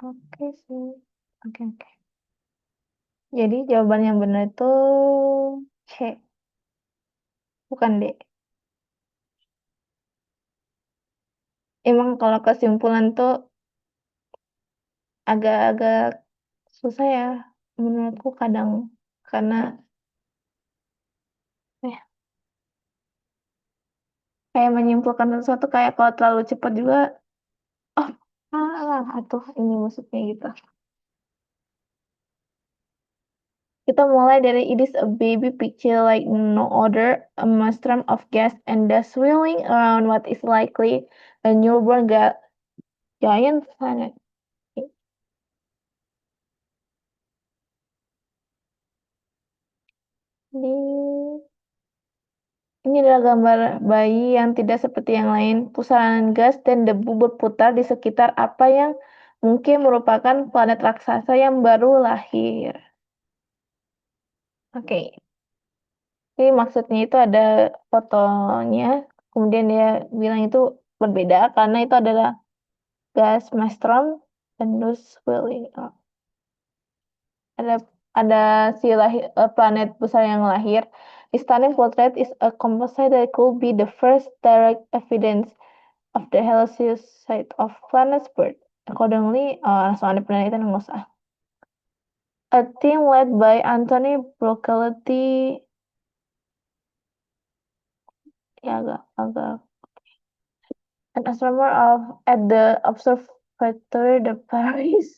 Oke sih. Oke, oke. Jadi jawaban yang benar itu C, bukan D. Emang kalau kesimpulan tuh agak-agak susah ya menurutku kadang karena eh, kayak menyimpulkan sesuatu kayak kalau terlalu cepat juga oh salah atuh ini maksudnya gitu. Kita mulai dari it is a baby picture like no other, a maelstrom of gas and dust swirling around what is likely a newborn giant planet. Ini Ini adalah gambar bayi yang tidak seperti yang lain. Pusaran gas dan debu berputar di sekitar apa yang mungkin merupakan planet raksasa yang baru lahir. Oke, jadi maksudnya itu ada fotonya, kemudian dia bilang itu berbeda karena itu adalah gas maelstrom dan dust swirling. Oh, ada ada planet besar yang lahir. The stunning portrait is a composite that could be the first direct evidence of the healthiest side of planet's birth. Accordingly, langsung ada penelitian nggak usah. A team led by Anthony Broccoletti, ya agak an astronomer at the Observatoire de Paris,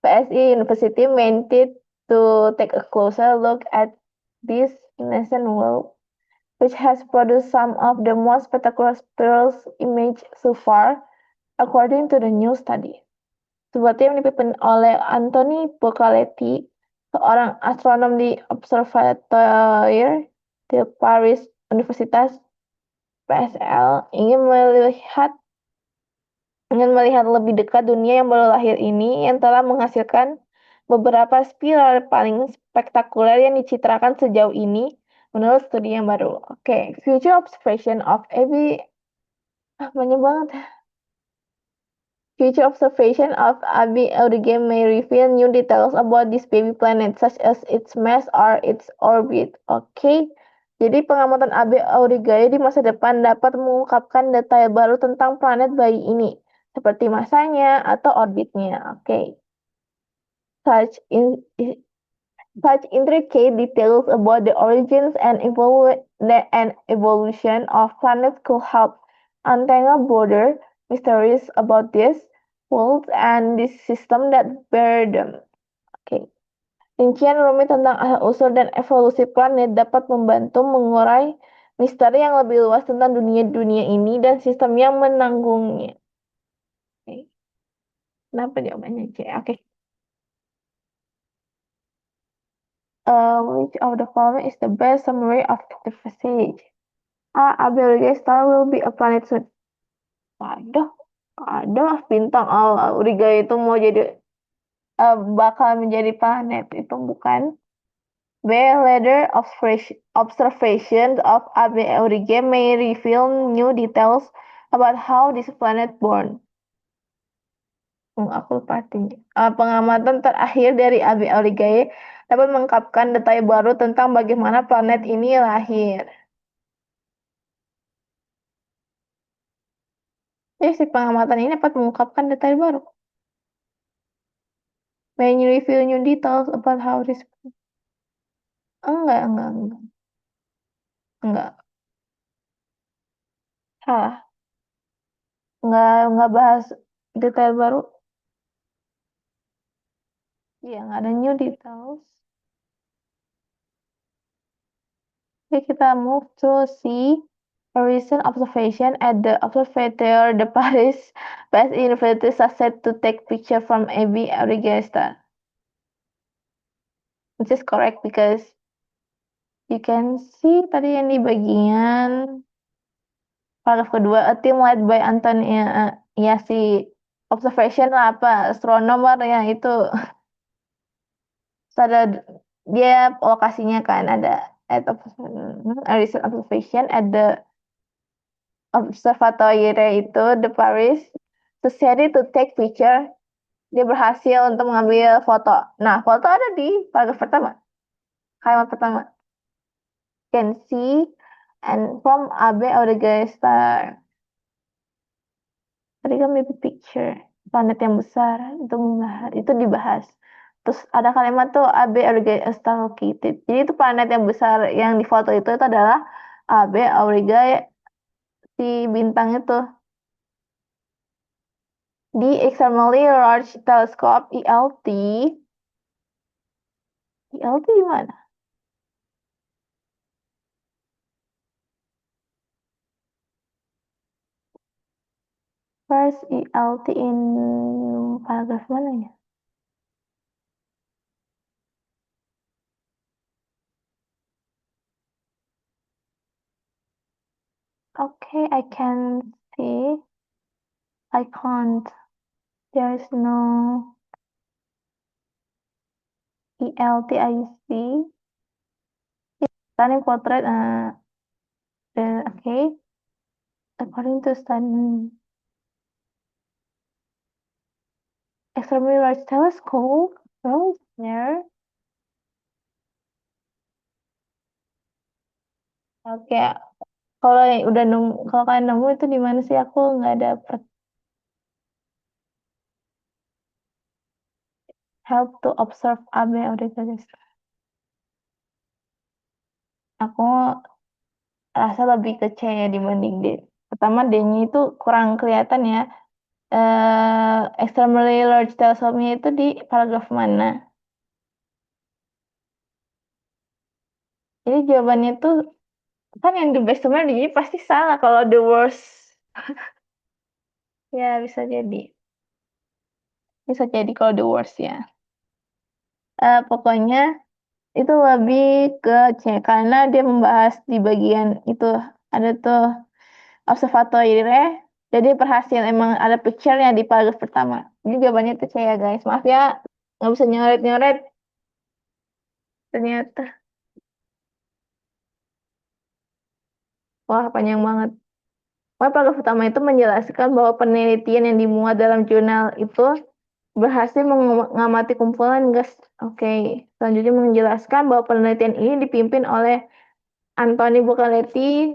PSI University, managed to take a closer look at this nascent world, which has produced some of the most spectacular spirals images so far, according to the new study. Sebuah tim dipimpin oleh Anthony Broccoletti, seorang astronom di Observatoire de Paris Universitas PSL, ingin melihat lebih dekat dunia yang baru lahir ini yang telah menghasilkan beberapa spiral paling spektakuler yang dicitrakan sejauh ini menurut studi yang baru. Oke, future observation of every banyak banget. Future observation of Abi Aurigae may reveal new details about this baby planet, such as its mass or its orbit. Oke, jadi pengamatan Abi Aurigae di masa depan dapat mengungkapkan detail baru tentang planet bayi ini, seperti masanya atau orbitnya. Oke, such in such intricate details about the origins and evolution of planets could help untangle broader mysteries about this world and the system that bear them. Oke. Rincian rumit tentang asal-usul dan evolusi planet dapat membantu mengurai misteri yang lebih luas tentang dunia-dunia ini dan sistem yang menanggungnya. Oke. Kenapa jawabannya C? Oke. Which of the following is the best summary of the passage? A. Abigail star will be a planet soon. Ada, ada bintang Auriga itu mau jadi bakal menjadi planet itu bukan. B. Later observations of AB Aurigae may reveal new details about how this planet born. Aku lupa artinya. Pengamatan terakhir dari AB Aurigae dapat mengungkapkan detail baru tentang bagaimana planet ini lahir. Jadi si pengamatan ini dapat mengungkapkan detail baru. May reveal new details about how this. Enggak. Enggak. Salah. Enggak bahas detail baru. Iya, nggak ada new details. Oke, kita move to see a recent observation at the Observatoire de Paris. Paris University success to take picture from AB Auriga. Which is correct because you can see tadi yang di bagian paragraf kedua, a team led by Anthony, ya si observation lah apa, astronomer ya itu. Terus ada dia lokasinya kan ada at a recent observation at the Observatoire itu the Paris Society to take picture. Dia berhasil untuk mengambil foto. Nah, foto ada di paragraf pertama, kalimat pertama. Can see and from Abe Odegaard tadi kan maybe picture planet yang besar itu dibahas. Terus ada kalimat tuh AB Aurigae Star located. Jadi itu planet yang besar yang di foto itu adalah AB Aurigae si bintang itu di Extremely Large Telescope ELT. ELT di mana? First ELT in paragraf mana ya? Okay, I can see. I can't. There is no ELT I see. Stunning portrait. Okay. According to stunning extremely large telescope. Oh, there. Oke. Kalau yang udah nemu, kalau kalian nemu itu di mana sih? Aku nggak dapet. Help to observe AB udah guys. Aku rasa lebih ke C ya dibanding D. Pertama D-nya itu kurang kelihatan ya. Extremely large telescope-nya itu di paragraf mana? Jadi jawabannya itu kan yang the best sebenarnya jadi pasti salah kalau the worst. Ya bisa jadi. Bisa jadi kalau the worst ya. Pokoknya itu lebih ke C karena dia membahas di bagian itu ada tuh observatoire jadi berhasil emang ada picture-nya di paragraf pertama. Jadi jawabannya itu C ya guys. Maaf ya nggak bisa nyoret-nyoret ternyata. Wah panjang banget. Wah, paragraf pertama itu menjelaskan bahwa penelitian yang dimuat dalam jurnal itu berhasil mengamati kumpulan gas. Oke, selanjutnya menjelaskan bahwa penelitian ini dipimpin oleh Anthony Bucaletti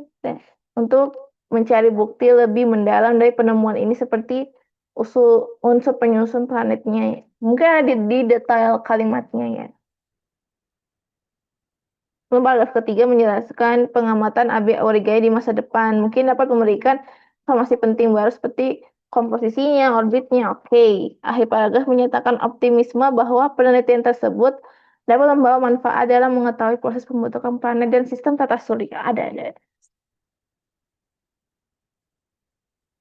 untuk mencari bukti lebih mendalam dari penemuan ini seperti unsur penyusun planetnya. Mungkin ada di detail kalimatnya ya. Lalu paragraf ketiga menjelaskan pengamatan AB Aurigae di masa depan. Mungkin dapat memberikan informasi penting baru seperti komposisinya, orbitnya. Oke. Akhir paragraf menyatakan optimisme bahwa penelitian tersebut dapat membawa manfaat dalam mengetahui proses pembentukan planet dan sistem tata surya. Ada.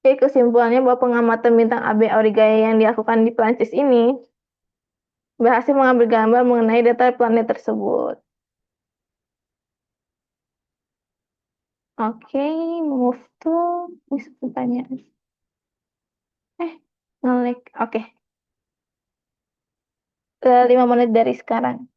Jadi kesimpulannya bahwa pengamatan bintang AB Aurigae yang dilakukan di Prancis ini berhasil mengambil gambar mengenai data planet tersebut. Oke, move to pertanyaan. Ngelik. Oke, 5 menit dari sekarang.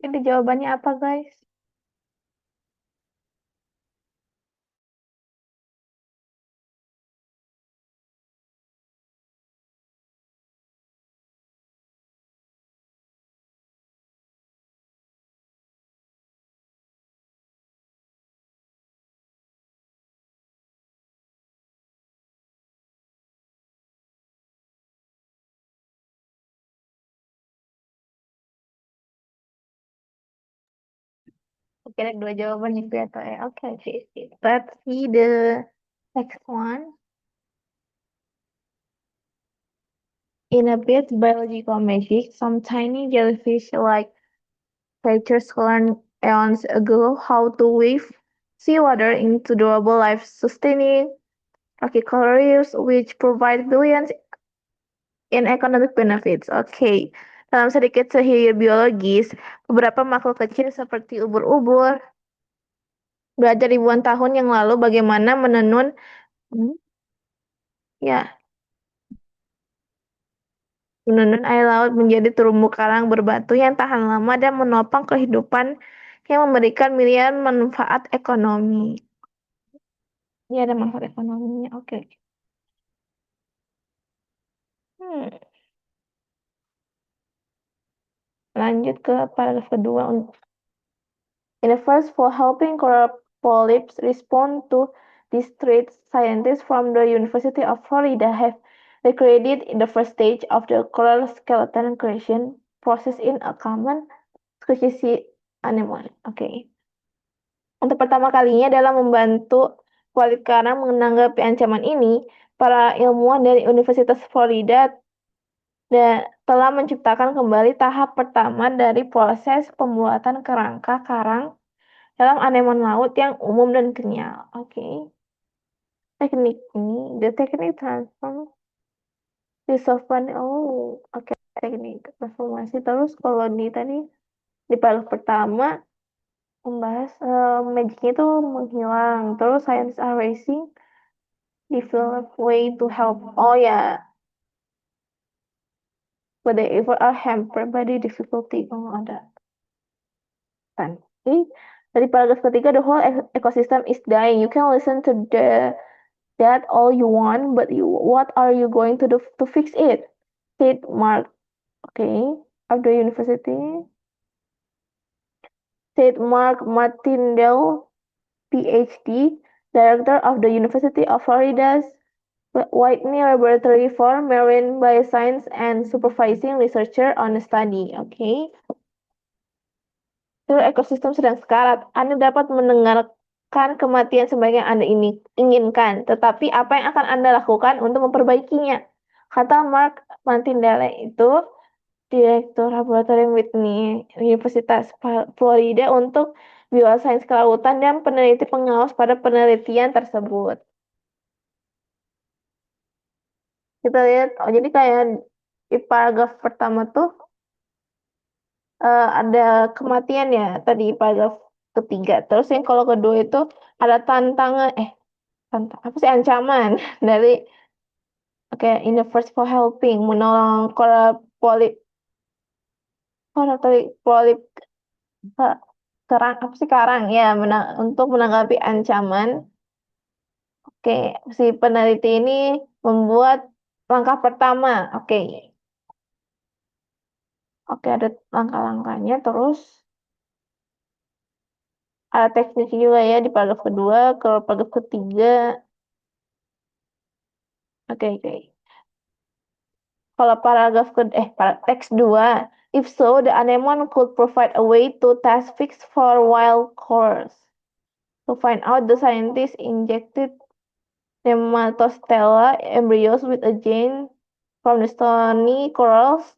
Ini jawabannya apa, guys? Oke, ada dua jawaban itu ya, Toh, ya. Oke, oke. Let's see the next one. In a bit biological magic, some tiny jellyfish-like creatures learned eons ago how to weave seawater into durable life-sustaining rocky corals, which provide billions in economic benefits. Oke, dalam sedikit sihir biologis, beberapa makhluk kecil seperti ubur-ubur belajar ribuan tahun yang lalu bagaimana menenun, hmm, ya, menenun air laut menjadi terumbu karang berbatu yang tahan lama dan menopang kehidupan yang memberikan miliaran manfaat ekonomi. Ya, ada manfaat ekonominya. Oke. Hmm, lanjut ke paragraf kedua. In the first, for helping coral polyps respond to this threat, scientists from the University of Florida have recreated the first stage of the coral skeleton creation process in a common species animal. Oke. Untuk pertama kalinya dalam membantu kulit karang menanggapi ancaman ini, para ilmuwan dari Universitas Florida telah menciptakan kembali tahap pertama dari proses pembuatan kerangka karang dalam aneman laut yang umum dan kenyal. Oke. Teknik ini, the technique transform dissolvent. Oh, oke. Teknik transformasi. Terus kalau di tadi di paragraf pertama membahas magicnya itu menghilang. Terus science are racing develop way to help. Oh ya, but they ever are hampered by the difficulty. Oh, ada kan. Jadi dari paragraf ketiga, the whole ecosystem is dying. You can listen to that all you want, but what are you going to do to fix it? Said Mark, okay, of the university. Said Mark Martindale, PhD, director of the University of Florida's Whitney Laboratory for Marine Bioscience and supervising researcher on the study. Okay. Seluruh ekosistem sedang sekarat. Anda dapat mendengarkan kematian sebagai yang Anda inginkan, tetapi apa yang akan Anda lakukan untuk memperbaikinya? Kata Mark Martindale itu, Direktur Laboratorium Whitney, Universitas Florida untuk Biosains Kelautan dan peneliti pengawas pada penelitian tersebut. Kita lihat, oh jadi kayak di paragraf pertama tuh ada kematian ya tadi paragraf ketiga. Terus yang kalau kedua itu ada tantangan, apa sih ancaman dari oke in the first for helping menolong coral polyp coral polyp eh, kerang apa sih karang ya untuk menanggapi ancaman. Oke, si peneliti ini membuat langkah pertama. Oke, oke ada langkah-langkahnya. Terus ada teknik juga ya di paragraf kedua. Kalau paragraf ketiga, oke. Kalau paragraf teks 2, if so, the anemone could provide a way to test fix for wild corals. To find out, the scientists injected Nematostella embryos with a gene from the stony corals,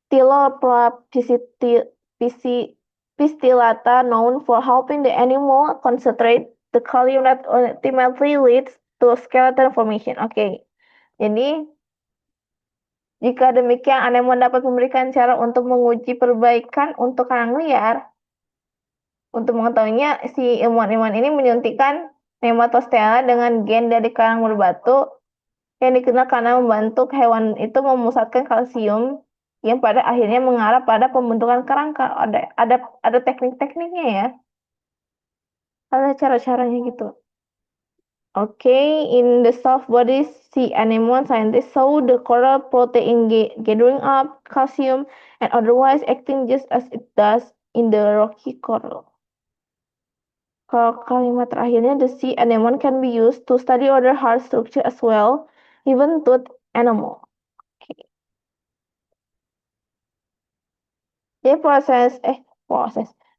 Tilapia pistillata, known for helping the animal concentrate the kalium that ultimately leads to skeleton formation. Oke. Jadi jika demikian, anemon dapat memberikan cara untuk menguji perbaikan untuk karang liar. Untuk mengetahuinya, si ilmuwan-ilmuwan ini menyuntikkan Nematostella dengan gen dari karang berbatu yang dikenal karena membantu hewan itu memusatkan kalsium yang pada akhirnya mengarah pada pembentukan kerangka. Ada teknik-tekniknya ya, ada cara-caranya gitu. Okay, in the soft bodies, sea anemone scientists saw the coral protein gathering up calcium and otherwise acting just as it does in the rocky coral. Kalau kalimat terakhirnya, the sea anemone can be used to study other hard structure as well, even tooth animal. Okay. Jadi proses.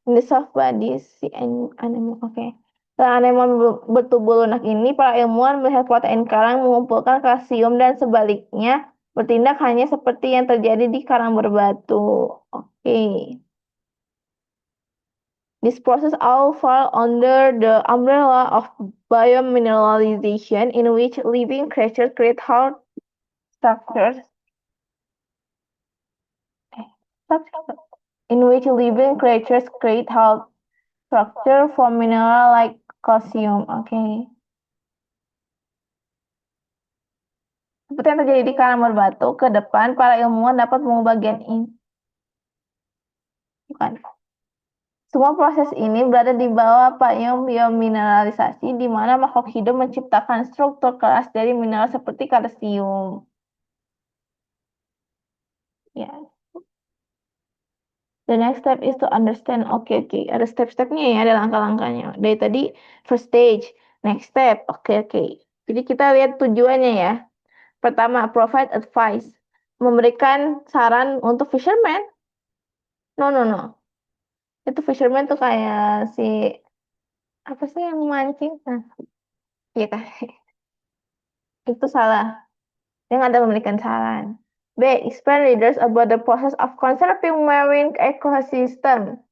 In the soft bodies, sea anemone. Oke. Okay. Setelah anemon bertubuh lunak ini, para ilmuwan melihat protein karang mengumpulkan kalsium dan sebaliknya bertindak hanya seperti yang terjadi di karang berbatu. Oke. Okay. This process all fall under the umbrella of biomineralization, in which living creatures create hard structures. Structure. In which living creatures create hard structure from mineral like calcium. Oke. Okay. Seperti yang terjadi di karang berbatu, ke depan para ilmuwan dapat mengubah gen ini. Bukan. Semua proses ini berada di bawah payung biomineralisasi, di mana makhluk hidup menciptakan struktur keras dari mineral seperti kalsium. Ya. The next step is to understand. Oke. Ada step-stepnya ya, ada langkah-langkahnya. Dari tadi first stage, next step. Oke. Jadi kita lihat tujuannya ya. Pertama, provide advice. Memberikan saran untuk fisherman. No. Itu fisherman tuh kayak si apa sih yang mancing? Nah, iya kah? Itu salah. Dia nggak ada memberikan saran. B. Explain readers about the process of conserving marine ecosystem.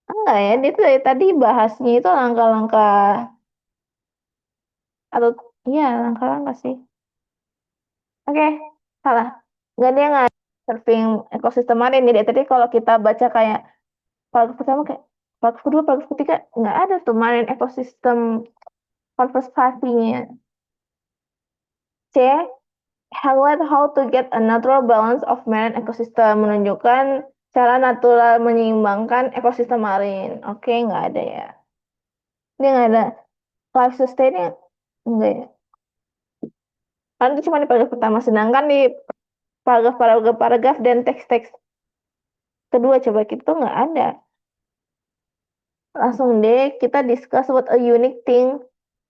Enggak ya, dia tuh dari tadi bahasnya itu langkah-langkah atau iya langkah-langkah sih. Oke, salah. Nggak surfing ekosistem marin. Jadi tadi kalau kita baca kayak paragraf pertama kayak paragraf kedua, paragraf ketiga nggak ada tuh marine ekosistem konservasinya. C. Highlight how to get a natural balance of marine ecosystem. Menunjukkan cara natural menyeimbangkan ekosistem marin. Oke, nggak ada ya. Dia nggak ada life sustain enggak ya. Kan itu cuma di paragraf pertama. Sedangkan di paragraf dan teks-teks kedua coba gitu nggak ada. Langsung deh kita discuss what a unique thing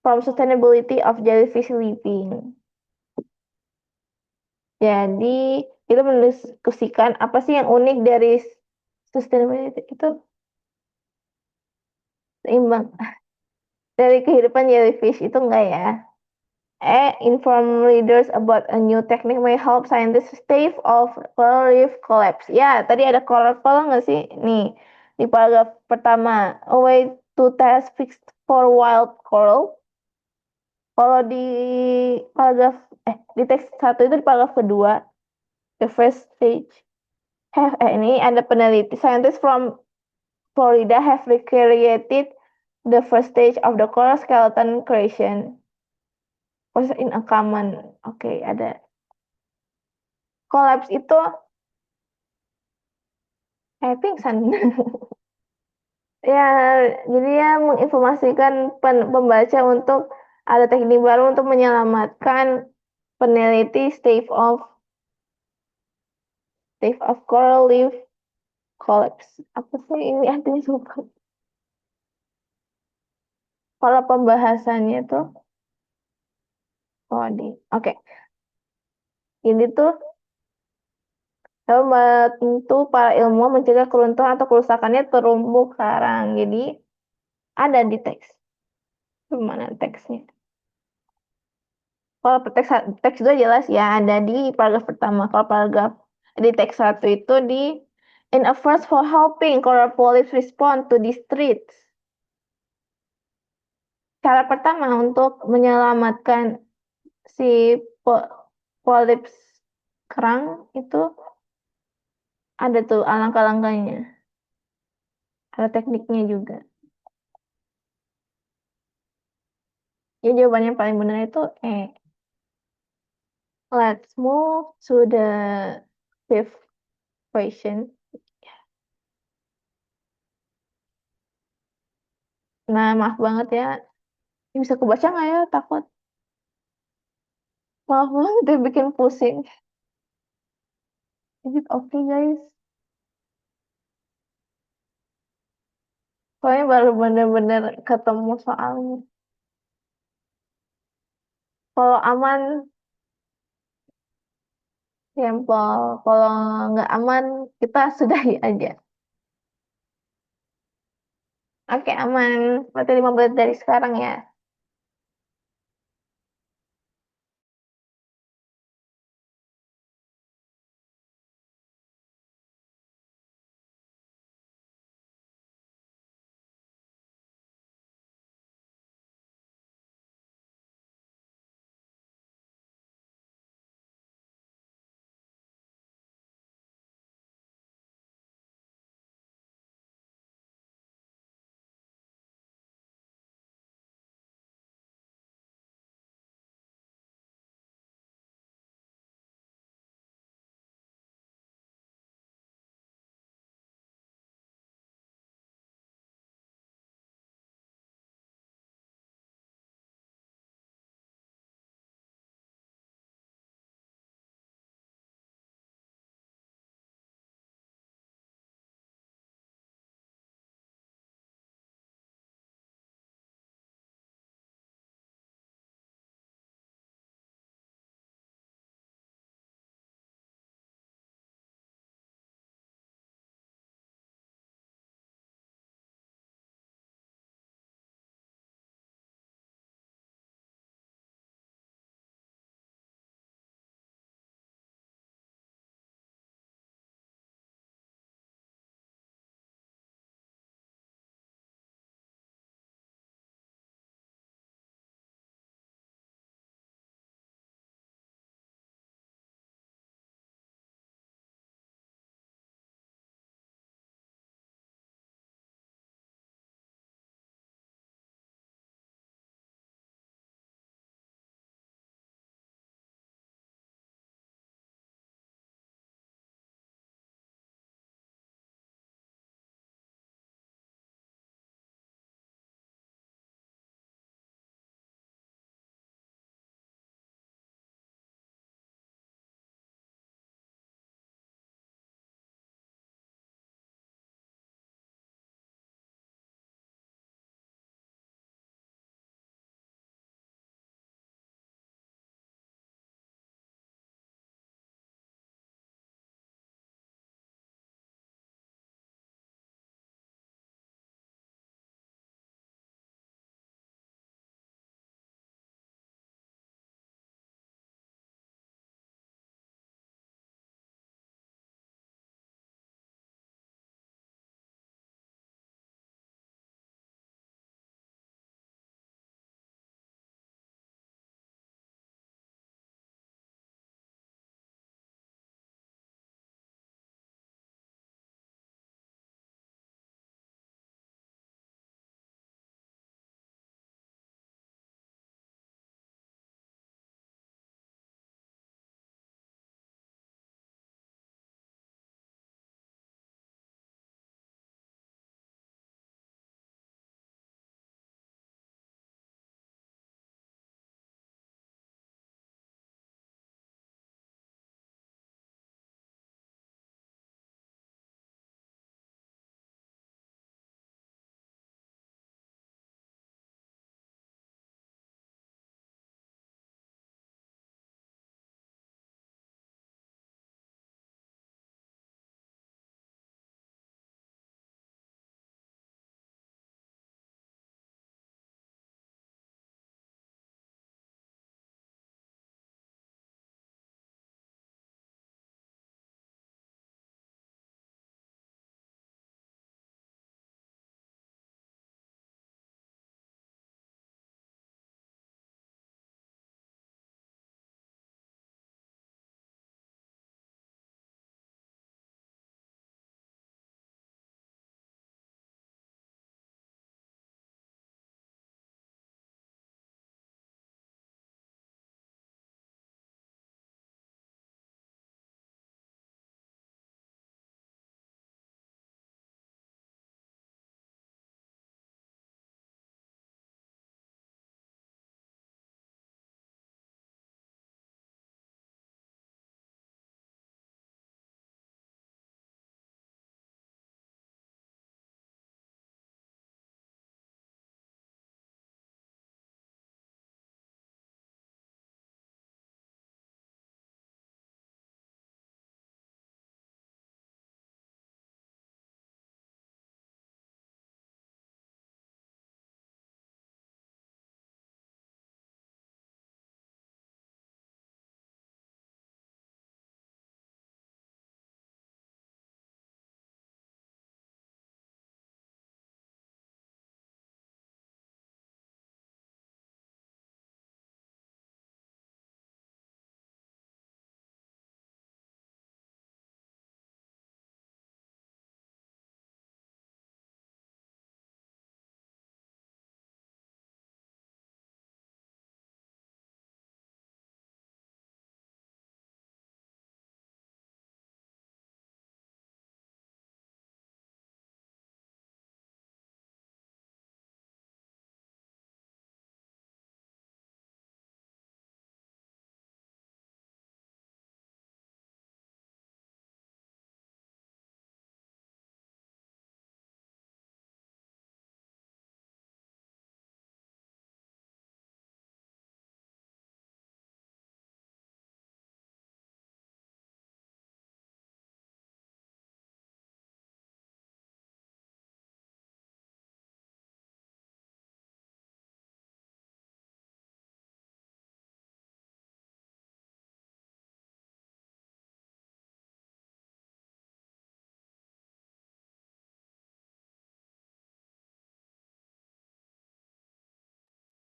from sustainability of jellyfish living. Jadi kita mendiskusikan apa sih yang unik dari sustainability itu seimbang dari kehidupan jellyfish itu enggak ya? Inform readers about a new technique may help scientists stave off coral reef collapse. Ya, tadi ada coral nggak sih? Nih, di paragraf pertama, a way to test fixed for wild coral. Kalau paragraf, di teks satu itu di paragraf kedua, the first stage, ini ada peneliti, scientists from Florida have recreated the first stage of the coral skeleton creation. Process in a common. Oke, ada. Collapse itu pingsan. Ya, jadi ya menginformasikan pembaca untuk ada teknik baru untuk menyelamatkan peneliti stave of coral reef collapse. Apa sih ini artinya suka? Kalau pembahasannya tuh, oke. Ini tuh membantu para ilmuwan mencegah keruntuhan atau kerusakannya terumbu karang. Jadi ada di teks. Mana teksnya? Kalau teks itu jelas ya ada di paragraf pertama. Kalau paragraf di teks satu itu di in a first for helping coral polyps respond to these threats. Cara pertama untuk menyelamatkan si polyps kerang itu ada tuh alangkah-langkahnya. Ada tekniknya juga. Ya jawabannya yang paling benar itu Let's move to the fifth. question. Nah, maaf banget ya. Ini bisa kebaca nggak ya? Takut. Maaf banget ya bikin pusing. Is it okay, guys? Soalnya baru bener-bener ketemu soalnya. Kalau aman, simple. Kalau nggak aman, kita sudahi aja. Oke, aman. Berarti 15 dari sekarang ya.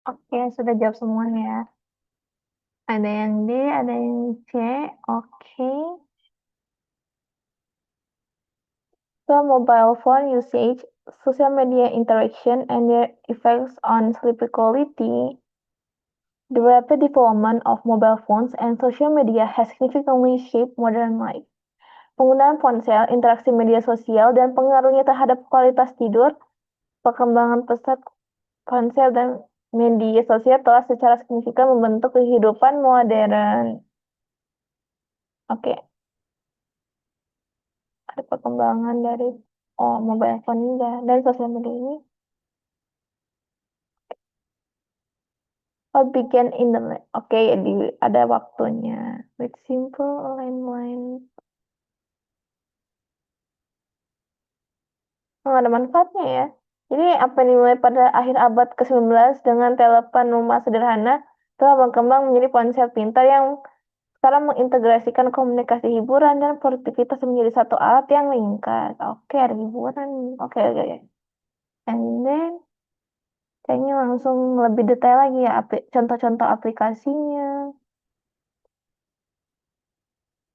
Oke, sudah jawab semuanya ya. Ada yang D, ada yang C. Oke. So, mobile phone usage, social media interaction, and their effects on sleep quality. The rapid development of mobile phones and social media has significantly shaped modern life. Penggunaan ponsel, interaksi media sosial, dan pengaruhnya terhadap kualitas tidur, perkembangan pesat ponsel dan media sosial telah secara signifikan membentuk kehidupan modern. Oke, ada perkembangan dari mobile phone ini dan sosial media ini. All began in the Oke, ada waktunya. With simple landline. Ada manfaatnya ya. Jadi apa yang dimulai pada akhir abad ke-19 dengan telepon rumah sederhana telah berkembang menjadi ponsel pintar yang sekarang mengintegrasikan komunikasi, hiburan, dan produktivitas menjadi satu alat yang ringkas. Oke, ada hiburan. Oke, oke, oke. And then, kayaknya langsung lebih detail lagi ya, contoh-contoh aplikasinya.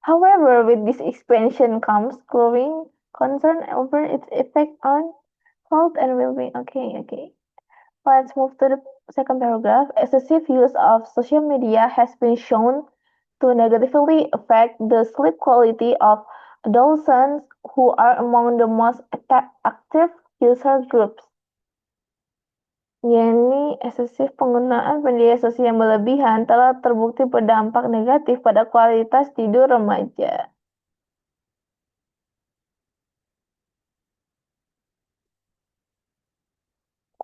However, with this expansion comes growing concern over its effect on health and well-being. Okay, okay. Let's move to the second paragraph. Excessive use of social media has been shown to negatively affect the sleep quality of adolescents who are among the most active user groups. Yani, eksesif penggunaan media sosial yang berlebihan telah terbukti berdampak negatif pada kualitas tidur remaja.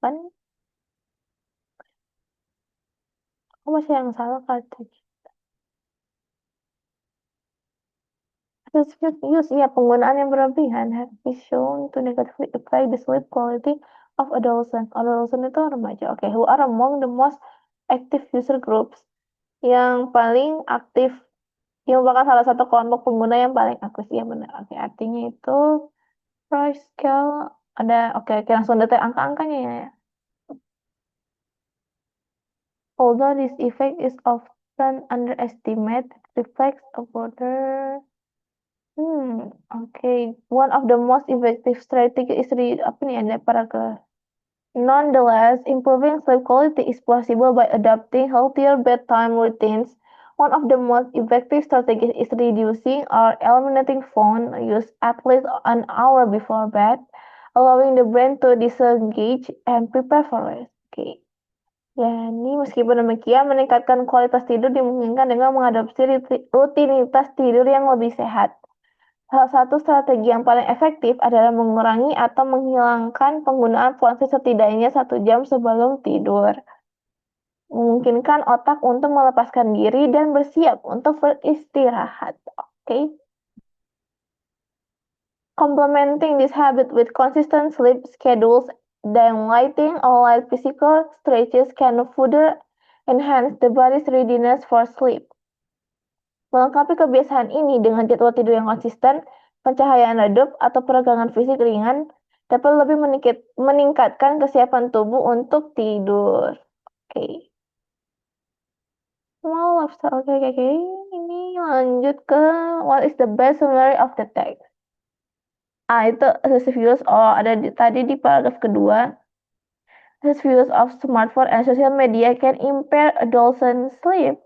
Kan, aku masih yang salah kata. Excessive use, ya penggunaan yang berlebihan have been shown to negatively affect the sleep quality of adolescents. Adolescent itu remaja, oke, who are among the most active user groups, yang paling aktif, yang merupakan salah satu kelompok pengguna yang paling aktif. Ya benar, oke, artinya itu price scale ada, oke, oke, langsung detail angka-angkanya ya. Although this effect is often underestimated, it reflects a broader. Okay. One of the most effective strategy is apa nih ada paragraph. Nonetheless, improving sleep quality is possible by adopting healthier bedtime routines. One of the most effective strategies is reducing or eliminating phone use at least an hour before bed, allowing the brain to disengage and prepare for rest. Okay. Yani, meskipun demikian, meningkatkan kualitas tidur dimungkinkan dengan mengadopsi rutinitas tidur yang lebih sehat. Salah satu strategi yang paling efektif adalah mengurangi atau menghilangkan penggunaan ponsel setidaknya 1 jam sebelum tidur. Memungkinkan otak untuk melepaskan diri dan bersiap untuk beristirahat. Okay? Complementing this habit with consistent sleep schedules, then lighting or light physical stretches can further enhance the body's readiness for sleep. Melengkapi kebiasaan ini dengan jadwal tidur yang konsisten, pencahayaan redup, atau peregangan fisik ringan dapat lebih meningkatkan kesiapan tubuh untuk tidur. Oke. Mau lifestyle. Oke, oke, oke. Ini lanjut ke what is the best summary of the text. Itu excessive use. Oh, ada tadi di paragraf kedua. Excessive use of smartphone and social media can impair adolescent sleep,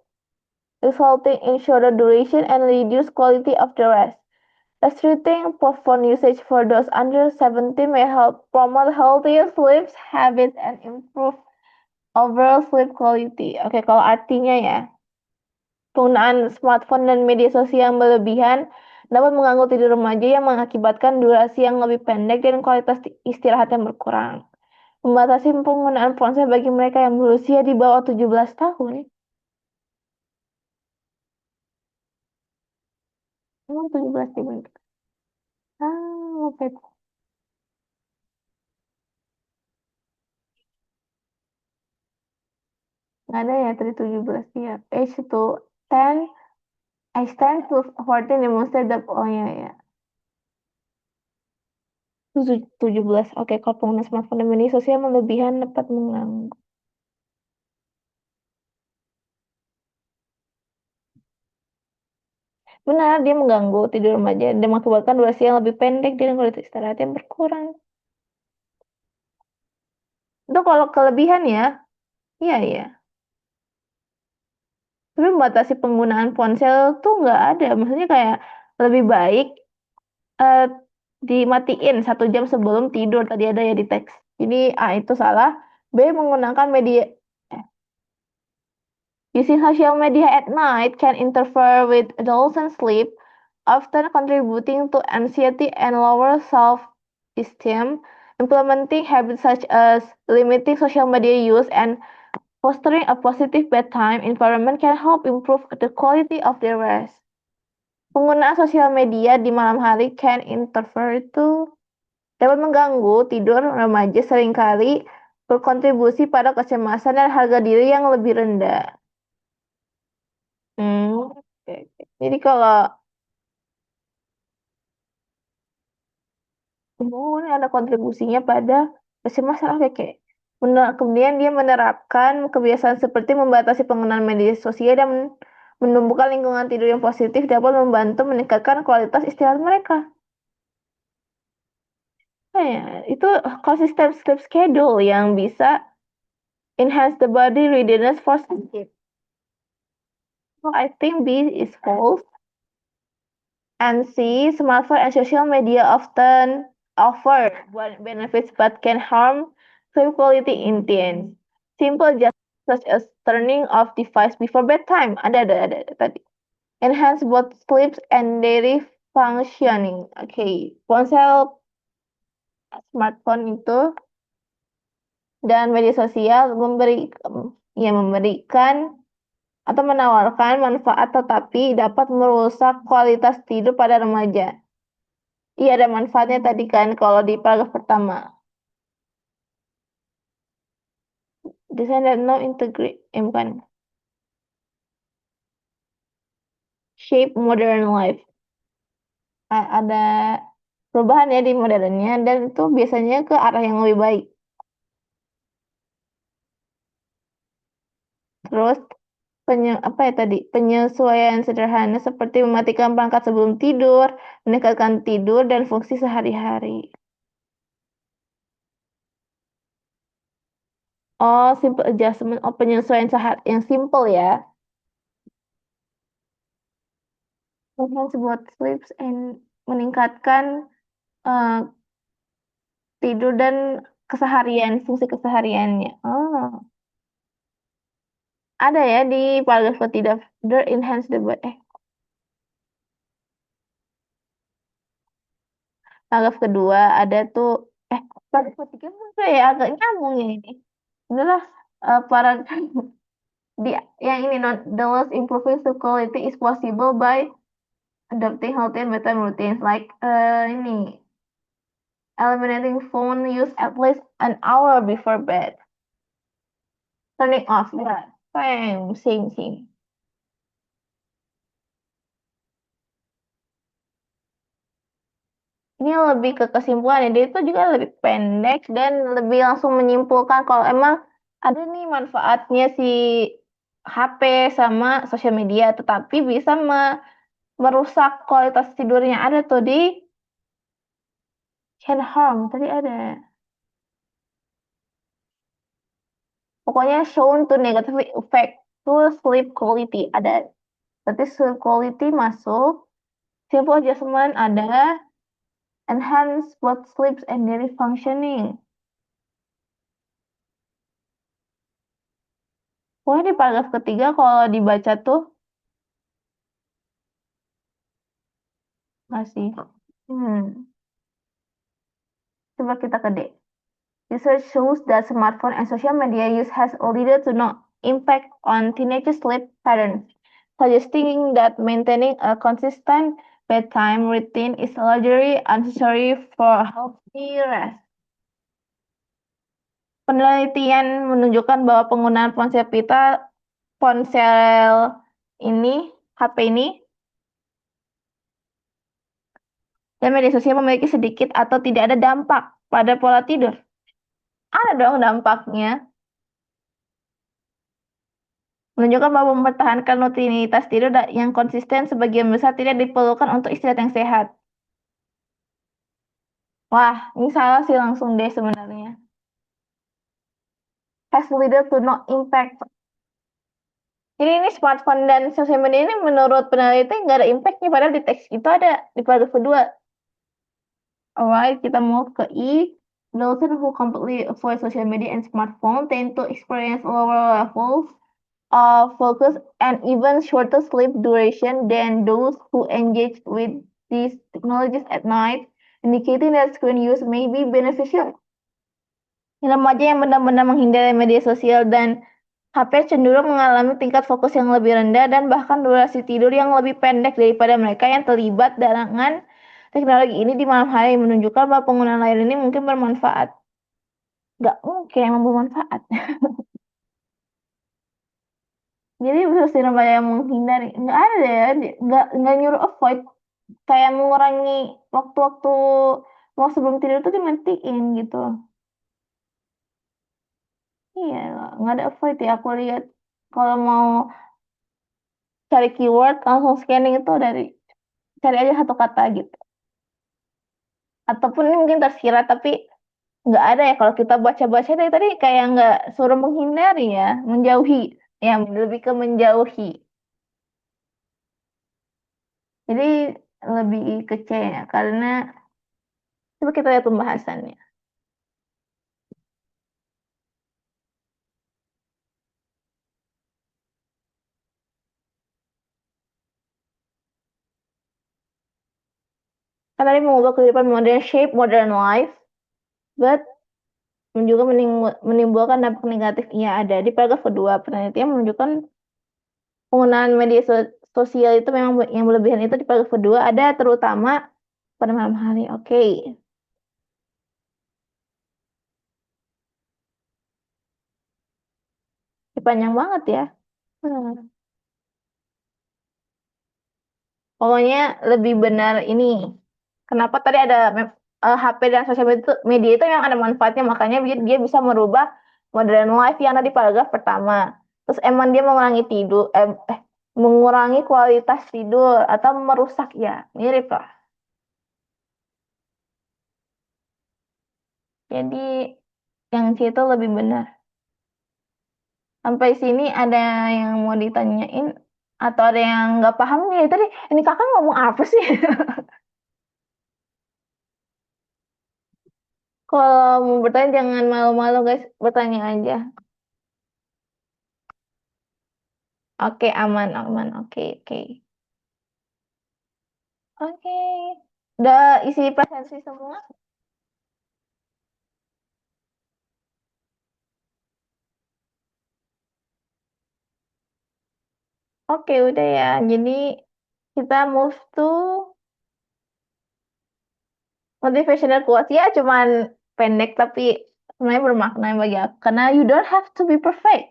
resulting in shorter duration and reduced quality of the rest. Restricting phone usage for those under 70 may help promote healthier sleep habits and improve overall sleep quality. Oke, kalau artinya ya, penggunaan smartphone dan media sosial yang berlebihan dapat mengganggu tidur remaja yang mengakibatkan durasi yang lebih pendek dan kualitas istirahat yang berkurang. Membatasi penggunaan ponsel bagi mereka yang berusia di bawah 17 tahun. Emang 17 tahun. Oke. Nggak ada ya tadi 17 ya. Age itu 10. I stand to 14 demonstrate the, oh ya ya. 17. Oke, kalau pengguna smartphone dan media sosial berlebihan dapat mengganggu. Benar, dia mengganggu tidur remaja dan mengakibatkan durasi yang lebih pendek dan kualitas istirahat yang berkurang. Itu kalau kelebihan ya, iya iya. Tapi membatasi penggunaan ponsel tuh nggak ada. Maksudnya kayak lebih baik eh, dimatiin 1 jam sebelum tidur. Tadi ada ya di teks. Jadi A itu salah. B menggunakan media. Using social media at night can interfere with adolescent sleep, often contributing to anxiety and lower self-esteem. Implementing habits such as limiting social media use and fostering a positive bedtime environment can help improve the quality of their rest. Penggunaan sosial media di malam hari can interfere itu dapat mengganggu tidur remaja seringkali berkontribusi pada kecemasan dan harga diri yang lebih rendah. Oke, oke. Jadi kalau ini ada kontribusinya pada kecemasan, oke, oke. Kemudian dia menerapkan kebiasaan seperti membatasi penggunaan media sosial dan menumbuhkan lingkungan tidur yang positif dapat membantu meningkatkan kualitas istirahat mereka. Nah, ya, itu konsisten sleep schedule yang bisa enhance the body readiness for sleep. So I think B is false. And C, smartphone and social media often offer benefits but can harm sleep quality in teens. Simple just such as turning off device before bedtime. Ada tadi. Enhance both sleep and daily functioning. Oke, ponsel smartphone itu dan media sosial memberikan atau menawarkan manfaat tetapi dapat merusak kualitas tidur pada remaja. Iya ada manfaatnya tadi kan kalau di paragraf pertama. Design that no integrate, bukan. Shape modern life. Ada perubahan ya di modernnya dan itu biasanya ke arah yang lebih baik. Terus apa ya tadi? Penyesuaian sederhana seperti mematikan perangkat sebelum tidur, meningkatkan tidur dan fungsi sehari-hari. Oh, simple adjustment. Oh, penyesuaian yang simple ya. Enhance both sleeps and meningkatkan eh, tidur dan keseharian, fungsi kesehariannya. Oh, ada ya di paragraf ketiga. The enhance the paragraf kedua ada tuh paragraf ketiga mungkin ya agak nyambung ya ini. Inilah paragraf di yang ini not the less improving sleep quality is possible by adopting healthy and bedtime routines like ini eliminating phone use at least an hour before bed, turning off ya, same. Ini lebih ke kesimpulan ya, dia itu juga lebih pendek dan lebih langsung menyimpulkan kalau emang ada nih manfaatnya si HP sama sosial media, tetapi bisa merusak kualitas tidurnya. Ada tuh di can harm, tadi ada. Pokoknya shown to negatively affect to sleep quality. Ada. Berarti sleep quality masuk. Simple adjustment ada. Enhance both sleep and daily functioning. Wah, di paragraf ketiga kalau dibaca tuh masih. Hmm. Coba kita ke D. Research shows that smartphone and social media use has little to no impact on teenage sleep patterns, suggesting that maintaining a consistent bedtime routine is largely unnecessary for healthy rest. Penelitian menunjukkan bahwa penggunaan ponsel ini, HP ini, dan media sosial memiliki sedikit atau tidak ada dampak pada pola tidur. Ada dong dampaknya. Menunjukkan bahwa mempertahankan rutinitas tidur yang konsisten sebagian besar tidak diperlukan untuk istirahat yang sehat. Wah, ini salah sih langsung deh sebenarnya. Has little to no impact. Jadi ini smartphone dan sosial media ini menurut peneliti nggak ada impactnya, padahal di teks itu ada di paragraf kedua. Alright, kita move ke E. Those who completely avoid social media and smartphone tend to experience lower levels of focus and even shorter sleep duration than those who engage with these technologies at night, indicating that screen use may be beneficial. Remaja yang benar-benar menghindari media sosial dan HP cenderung mengalami tingkat fokus yang lebih rendah dan bahkan durasi tidur yang lebih pendek daripada mereka yang terlibat dengan teknologi ini di malam hari, menunjukkan bahwa penggunaan layar ini mungkin bermanfaat. Nggak mungkin emang bermanfaat. Jadi versi remaja yang menghindari nggak ada ya, nggak nyuruh avoid, kayak mengurangi waktu-waktu mau sebelum tidur tuh dimatiin gitu. Iya, nggak ada avoid ya. Aku lihat kalau mau cari keyword langsung scanning itu dari cari aja satu kata gitu. Ataupun ini mungkin tersirat tapi nggak ada ya, kalau kita baca-baca dari tadi kayak nggak suruh menghindari ya, menjauhi, ya lebih ke menjauhi. Jadi lebih ke C ya, karena coba kita lihat pembahasannya. Kan tadi mengubah kehidupan modern shape modern life, but juga menimbulkan dampak negatif. Iya ada di paragraf kedua, penelitian menunjukkan penggunaan media sosial itu memang yang berlebihan itu di paragraf kedua ada terutama pada malam hari. Oke, panjang banget ya. Hmm. Pokoknya lebih benar ini. Kenapa tadi ada HP dan sosial media itu yang ada manfaatnya, makanya dia bisa merubah modern life yang ada di paragraf pertama. Terus emang dia mengurangi mengurangi kualitas tidur atau merusak ya, mirip lah. Jadi yang C itu lebih benar. Sampai sini ada yang mau ditanyain atau ada yang nggak paham nih tadi? Ini kakak ngomong apa sih? Kalau mau bertanya jangan malu-malu guys, bertanya aja. Oke, aman, aman. Oke, oke. Oke. Udah isi presensi semua? Oke, udah ya. Jadi kita move to motivational quotes. Ya, cuman pendek tapi sebenarnya bermakna bagi aku. Karena you don't have to be perfect.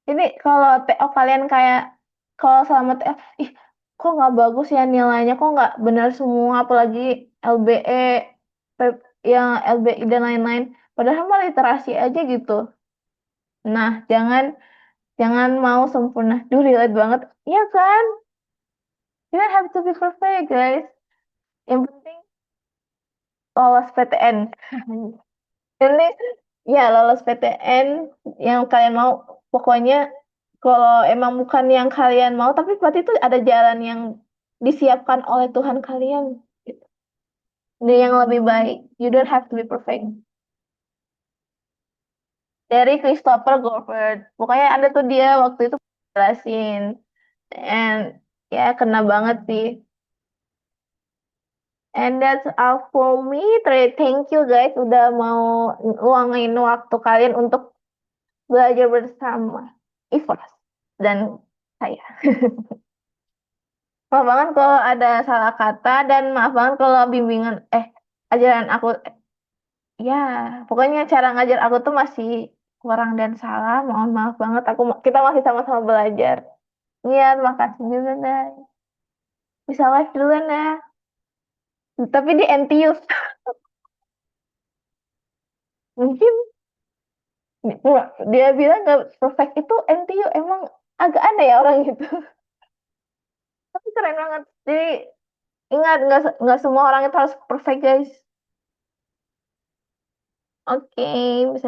Jadi kalau TO kalian kayak kalau selama TO, ih kok nggak bagus ya nilainya, kok nggak benar semua, apalagi LBE, yang LBI dan lain-lain. Padahal mah literasi aja gitu. Nah, jangan mau sempurna. Duh, relate banget. Iya kan? You don't have to be perfect, guys. Yang penting lolos PTN. Yang penting, ya lolos PTN yang kalian mau. Pokoknya kalau emang bukan yang kalian mau, tapi berarti itu ada jalan yang disiapkan oleh Tuhan kalian. Gitu. Ini yang lebih baik. You don't have to be perfect. Dari Christopher Goldberg. Pokoknya ada tuh dia waktu itu jelasin. And ya kena banget sih. And that's all for me. Thank you guys udah mau luangin waktu kalian untuk belajar bersama Ikhlas dan saya. Maaf banget kalau ada salah kata dan maaf banget kalau bimbingan ajaran aku ya pokoknya cara ngajar aku tuh masih kurang dan salah. Mohon maaf banget. Kita masih sama-sama belajar. Iya, terima kasih juga guys. Bisa live duluan ya. Tapi di NTU mungkin Dia bilang nggak perfect itu NTU emang agak aneh ya orang itu. Tapi keren banget. Jadi ingat nggak semua orang itu harus perfect guys. Oke, bisa